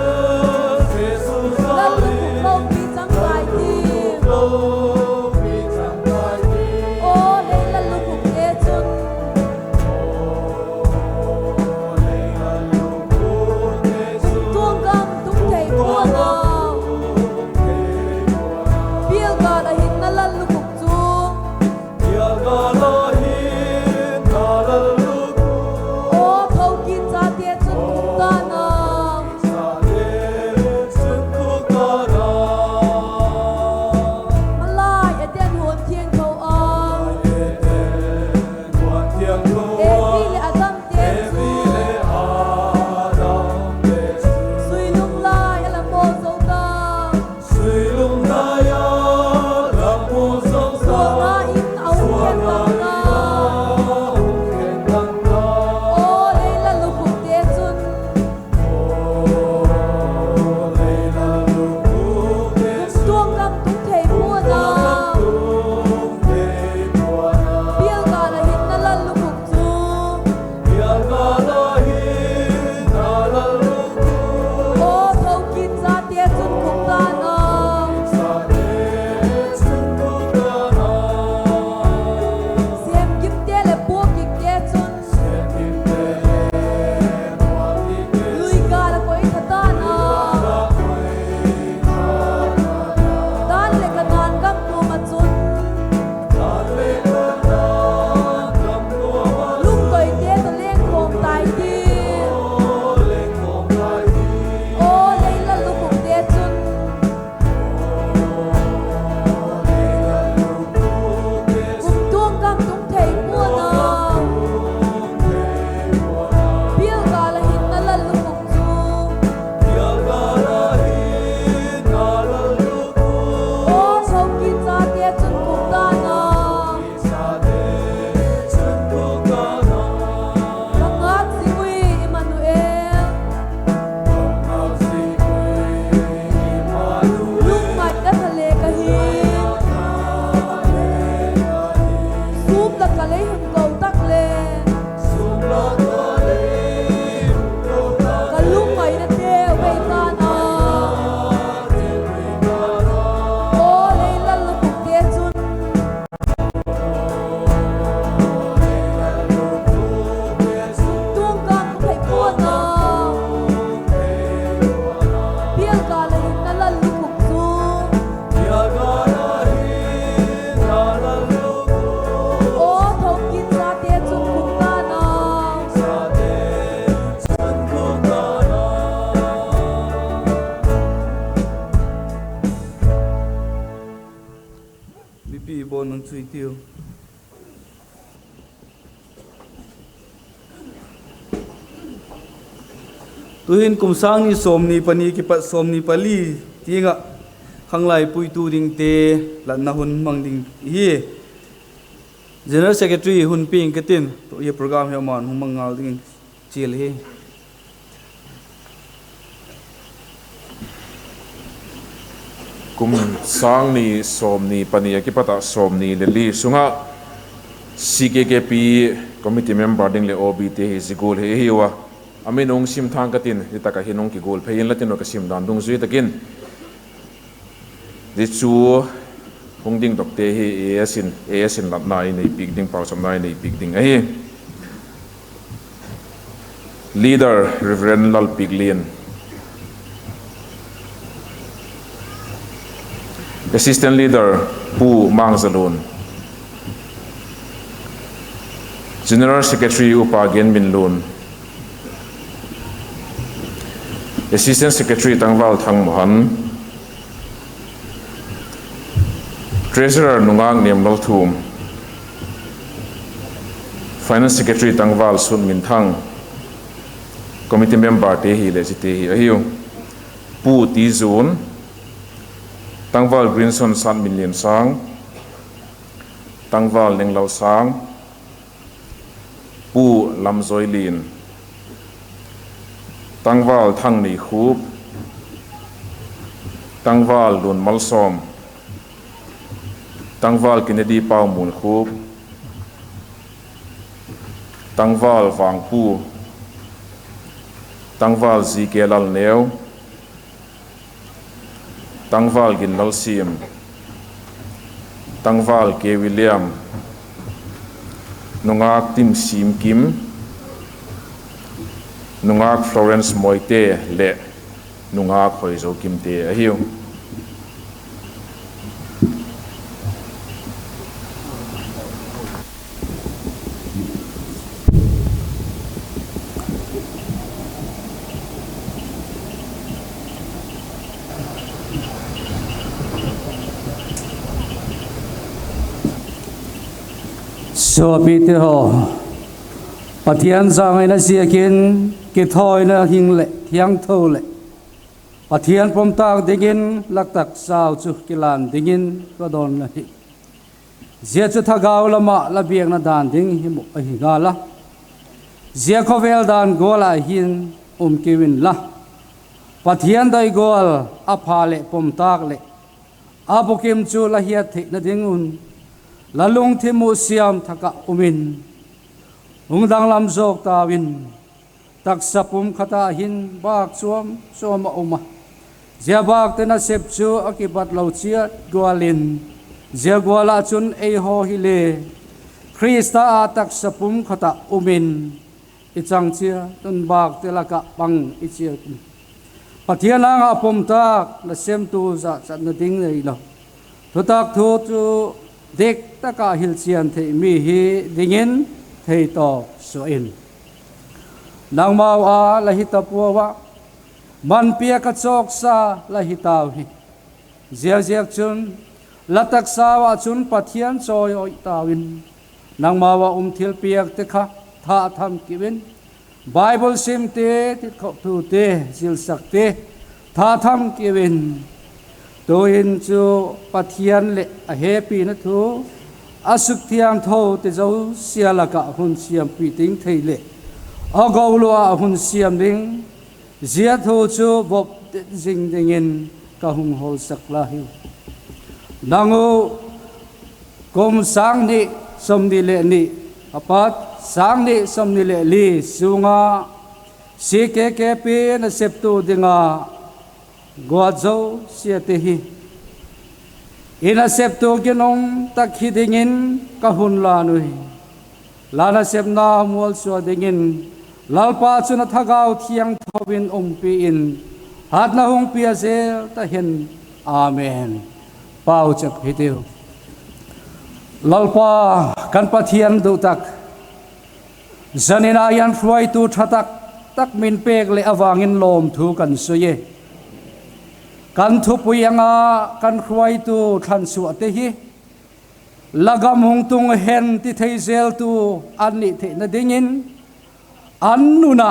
Jesus Lalu kau pi chang kai ti lo pi chang kai ti O le lalu ku ke chun le alu ku te su Tuang gam tung thei po na Biel ga la hin na lalu ku chu ya ga la hi na la lu ku O thau kin cha te chun ku ta na sa le sun ku ka na Malai atian hon thiên khâu ang ye te quan thiang lo E vi le adam te chu le adam le su Sui lung lai ala mo zo ta Sui lung na ya la mo song sa Suang na in au khen tang na khen tang na O le lalu ku te chun le la lu ku te su Tuang gam tung thei po na te kwa na Biel ga la hin na lalu ku chu ya ga la hi na la lu ku O thau kin cha te chun ku ta na sa le sun ku ka na Siam kim te le po ki te chun se kim te wa ti te Lui ga la koi tha ta na Dan le ka nan gam tu ma chun ta le ka na kam tu ma Lung toi te to leng khom tai ti le kom lai ti O le lalu ku te chun Kum tuang gam tung thei po na Biel ga la hin na lalu ku chu ya ga la hi na la lu ku O sau kin cha te chun ku ta na sa le sun ku ka na Kangat si Ui Emmanuel ma si ma lu Lung mat ka thale ka hin Sum la ka lei hun kau tak le sum la ka le lu ka Ka lung mai na te wei ta na te ri ka na O lei la lu ku te chun Tuang gam thei po na Biel ga la hin na la lu ku chu ya ga la hi na la lu ku O thau kin cha te chun ku ta na sa le sun ku ka naมีปีบอลนังช่วยเตียว tuhin kum sang ni som ni pani ki pat som ni pali tinga khanglai pui tu ding te lan na hun mang ding hi general secretary hun ping katin to ye program he man hum mangal ding chil hi kum sang ni som ni pani ki pata som ni le li sunga CKKP committee member ding le OBT hi zigul he hiwa aminong sim thang katin itaka hinong ki gol phein latin ka sim dan dung zui takin di chu hung ding dokte hi asin lat nai nei big ding pau sam nai nei big ding hi leader Reverend Lal Piglin, assistant leader Pu Mangzalun, general secretary Upa Gen Min Lun, assistant secretary Tangwal Thang Mohan, treasurer Nungang Niam Lal Thum, finance secretary Tangwal Sun Min Thang, committee member te hi le te hi ahiu Pu Ti Zun, Tangwal Greenson San Min Lien Sang, Tangwal Neng Lau Sang, Pu Lam Zoi Lin, Tangwal Thang Ni Khup, Tangwal Lun Mal Som, Tangwal Kennedy Pau Mun Khup, Tangwal Wang Pu, Tangwal Zike Lal Neo, Tangwal Gin Lal Sim, Tangwal Ke William, Nungak Tim Sim Kim, Nungak Florence Moite Le, Nungak Hoizo Kim Te Ahiu. So pite ho pathian sang ai na sia kin ki thoi na hing le thiang tho le pathian pom tak dingin lak tak sao chu kilan dingin ko don na hi zia chu thagaw lama la biak na dan ding hi mo hi ga la zia khovel dan gola hin kiwin la pathian dai gol apha le pom tak le abukim chu la hiat the na ding un lalung thimu siam thaka umin ungdang lam zok tawin taksapum khata hin bak suam soma uma zia bak tena sep chu akibat lo chia gwalin zia gwala chun ei ho hile krista a taksapum khata umin ichang chia tun bak telaka pang ichia pathiana nga pom tak la sem tu za chat na ding nei lo thotak thu chu dek taka hil chian thei mi hi dingin thei to so in nang mau a la hita puwa man pia ka chok sa la hitaw hi zia zia chun latak sa wa chun pathian choi oi tawin nang mawa thil piak te kha tha tham kiwin bible sim te ti kho tu te sil sak te tha tham kiwin to in chu pathian le a happy na thu asuk thiang tho te zo siala ka hun siam pi ting thei le a go lo a hun siam ding zia tho chu bop jing dingin ka hung hol sak la hi nangu kom sang ni som ni le ni apat sang ni som ni le li sunga CKKP na septu dinga Guadzo siate hi ina septo genong takhi dingin kahun la nui lana sepna mual so dingin lalpa chuna thagaw thiang thobin pi in hat na hung pia zel ta hen amen pau chap hitiu lalpa kan pathian du tak zanina yan fluai tu thatak tak min pek le awangin lom thu kan suye kan thu puyanga kan khwai tu than su te hi lagam hung tung hen ti thei zel tu an ni the na dingin an nu na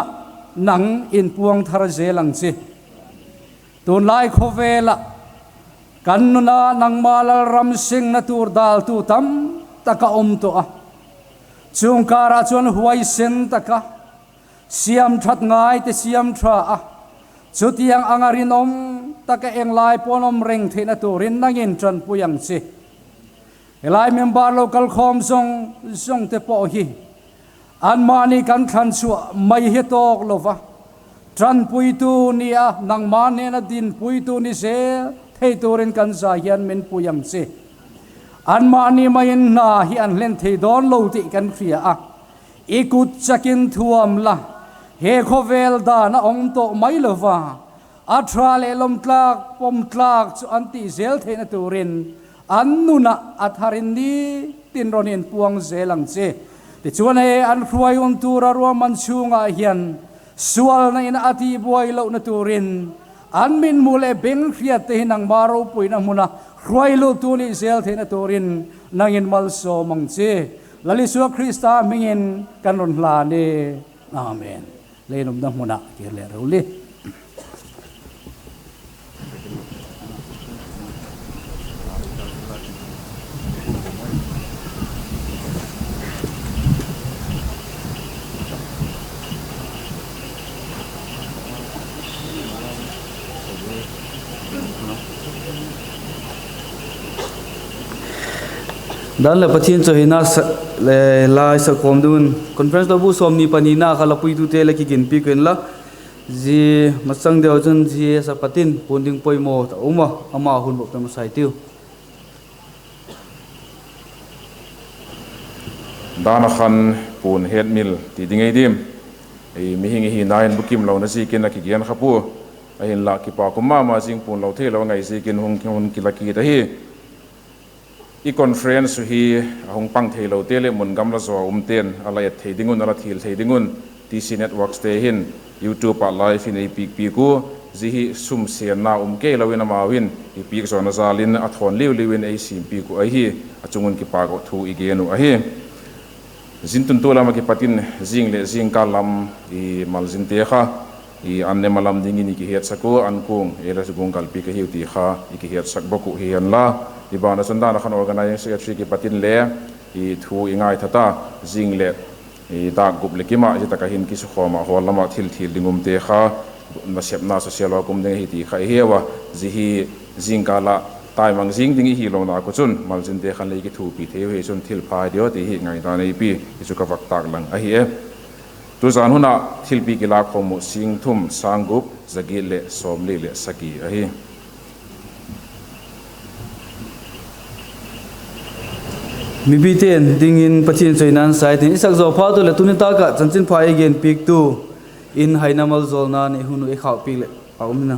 nang in puang thar zelang chi tun lai khovela kannuna nang malal ram sing na tur dal tu tam taka to a chung kara chuan huai sen taka siam that ngai te siam tha a chutiang angarin taka eng lai ponom reng thena turin nangin tran puyang chi elai member local khom zong te po hi an mani kan khan chu mai he tok lova tran pui tu nia nang mane na din pui tu ni se thei turin kan za hian men puyang chi an mani main na hi an len thei don lo ti kan khria a ikut chakin thuam la he khovel da na ong to mai lova atra le lom tlak pom tlak chu anti zel theina turin annuna atharin ni tin ronin puang zelang che ti chuan he an hruai un tura ro man chunga hian sual na in ati buai lo na turin an min mule beng khriat te nang maro puina muna hruai lo tu ni zel theina turin nangin mal so mang che lalisu krista mingin kanon hla ne amen leinom na muna ki le ruli dan la pathin cho hina le lai sa kom dun conference lo bu som ni panina khala pui tu te la ki gin pi ken la ji masang deu chen ji sa patin punding poimo ta uma ama hun bok ta sai tiu dana khan pun head mill ti dingai dim ei mi hingi hi nain bukim lo na si kin la ki gian khapu a hin la ki pa ko ma sing pun lo the lo ngai si kin hun ki la ki ta hi i conference hi hong pang thelo tele mun gam la zo ten ala ya thedingun ala thil thedingun tc networks te hin youtube pa live in ei pik ku ji hi sum sian na ke lawin ma win i pik zo na zalin a thon liwin ei sim pi ku a hi achungun ki pa ko thu igenu a hi zintun tola ma ki patin jing le jing ka lam i malzin te kha i anne malam dingi ni ki het sako an kung ela sugong kalpi ka hiu ti kha i ki het sak boku hi an la di bana sandana khan organizing secretary ki patin le i thu ingai thata jing le i da gup le ki ma ji ta ka hin ki su khoma hol lama thil dingum te kha na sep na social wa kum ding hi ti kha hewa ji hi jing ka la tai mang jing ding hi lo na ko chun malzin te khan le ki thu pi the he chun thil phai dio ti hi ngai da nei pi isu ka vak tak lang a hi e tu zan huna thil pi ki la khomu sing thum sangup zagi le som le saki a hi mi bi ten ding in pathin choinan sai tin isak zo pha tu le tunita ka chanchin phai again pik tu in hainamal zolna ne hunu e khau pi le aumna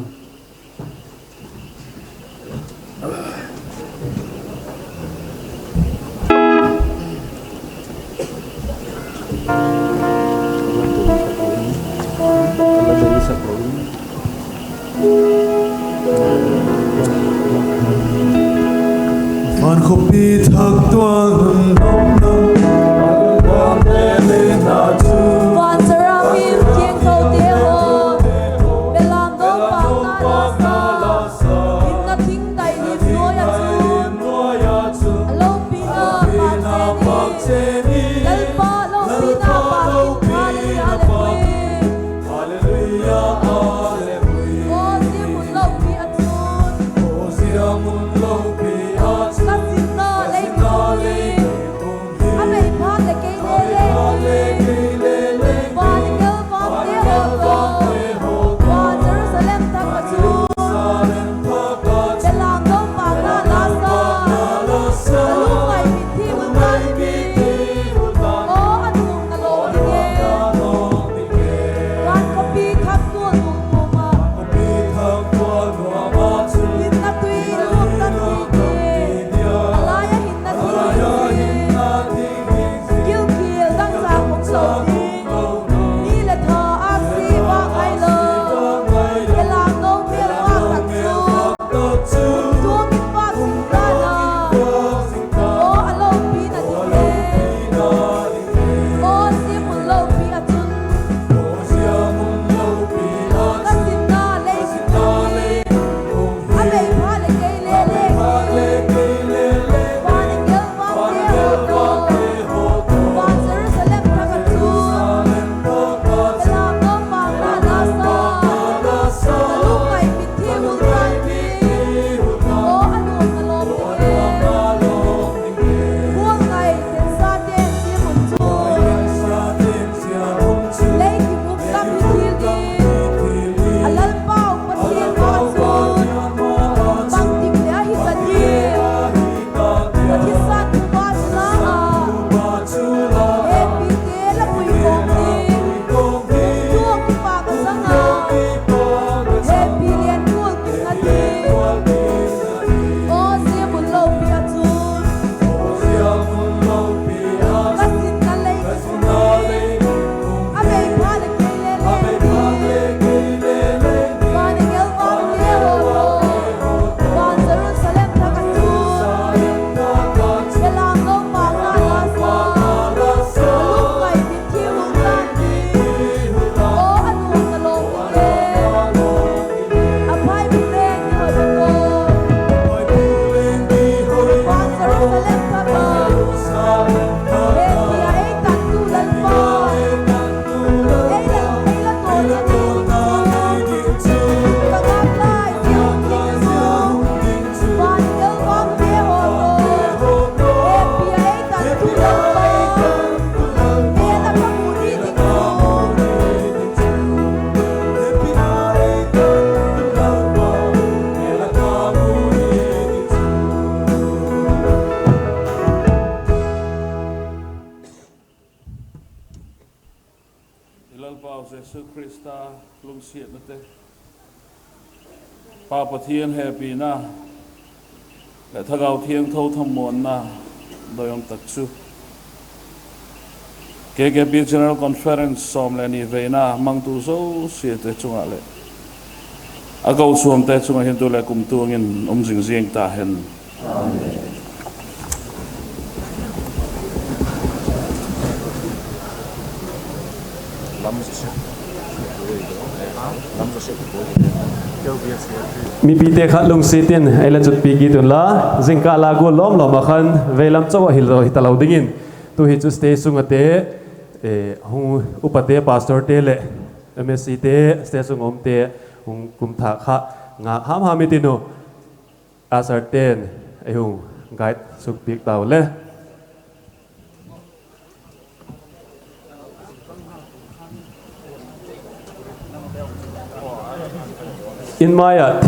Phan khop pi thak tuang nom nom Quan te le na chu Phan sarami kieng kau te ho Belam dong pang na la sa Kim na ting dai him no ya chu Alo pina pak che ni Lalpa lo pina pak in Hallelujah Hallelujah O si mun lo pi atun O si mun lo pi atun Kasina le hilal pau Jesu Krista lung siat na te pa pathian happy na le thagau thiang tho tham mon na doyom tak chu KKP General Conference som le ni veina mang tu so siat te chunga le agau suam te chunga hin tu le kum tu ngin jing jing ta hen mi pi te khat lung sitin ela chut pi gi tun la jingka la go lom lom khan velam chaw hil ro hitalo dingin tu hi chu stay sunga te hu upate pastor te le MSc te stay sungom te hung kum tha kha nga ham ha mi tinu asar ten hung guide suk pik taw le in Maya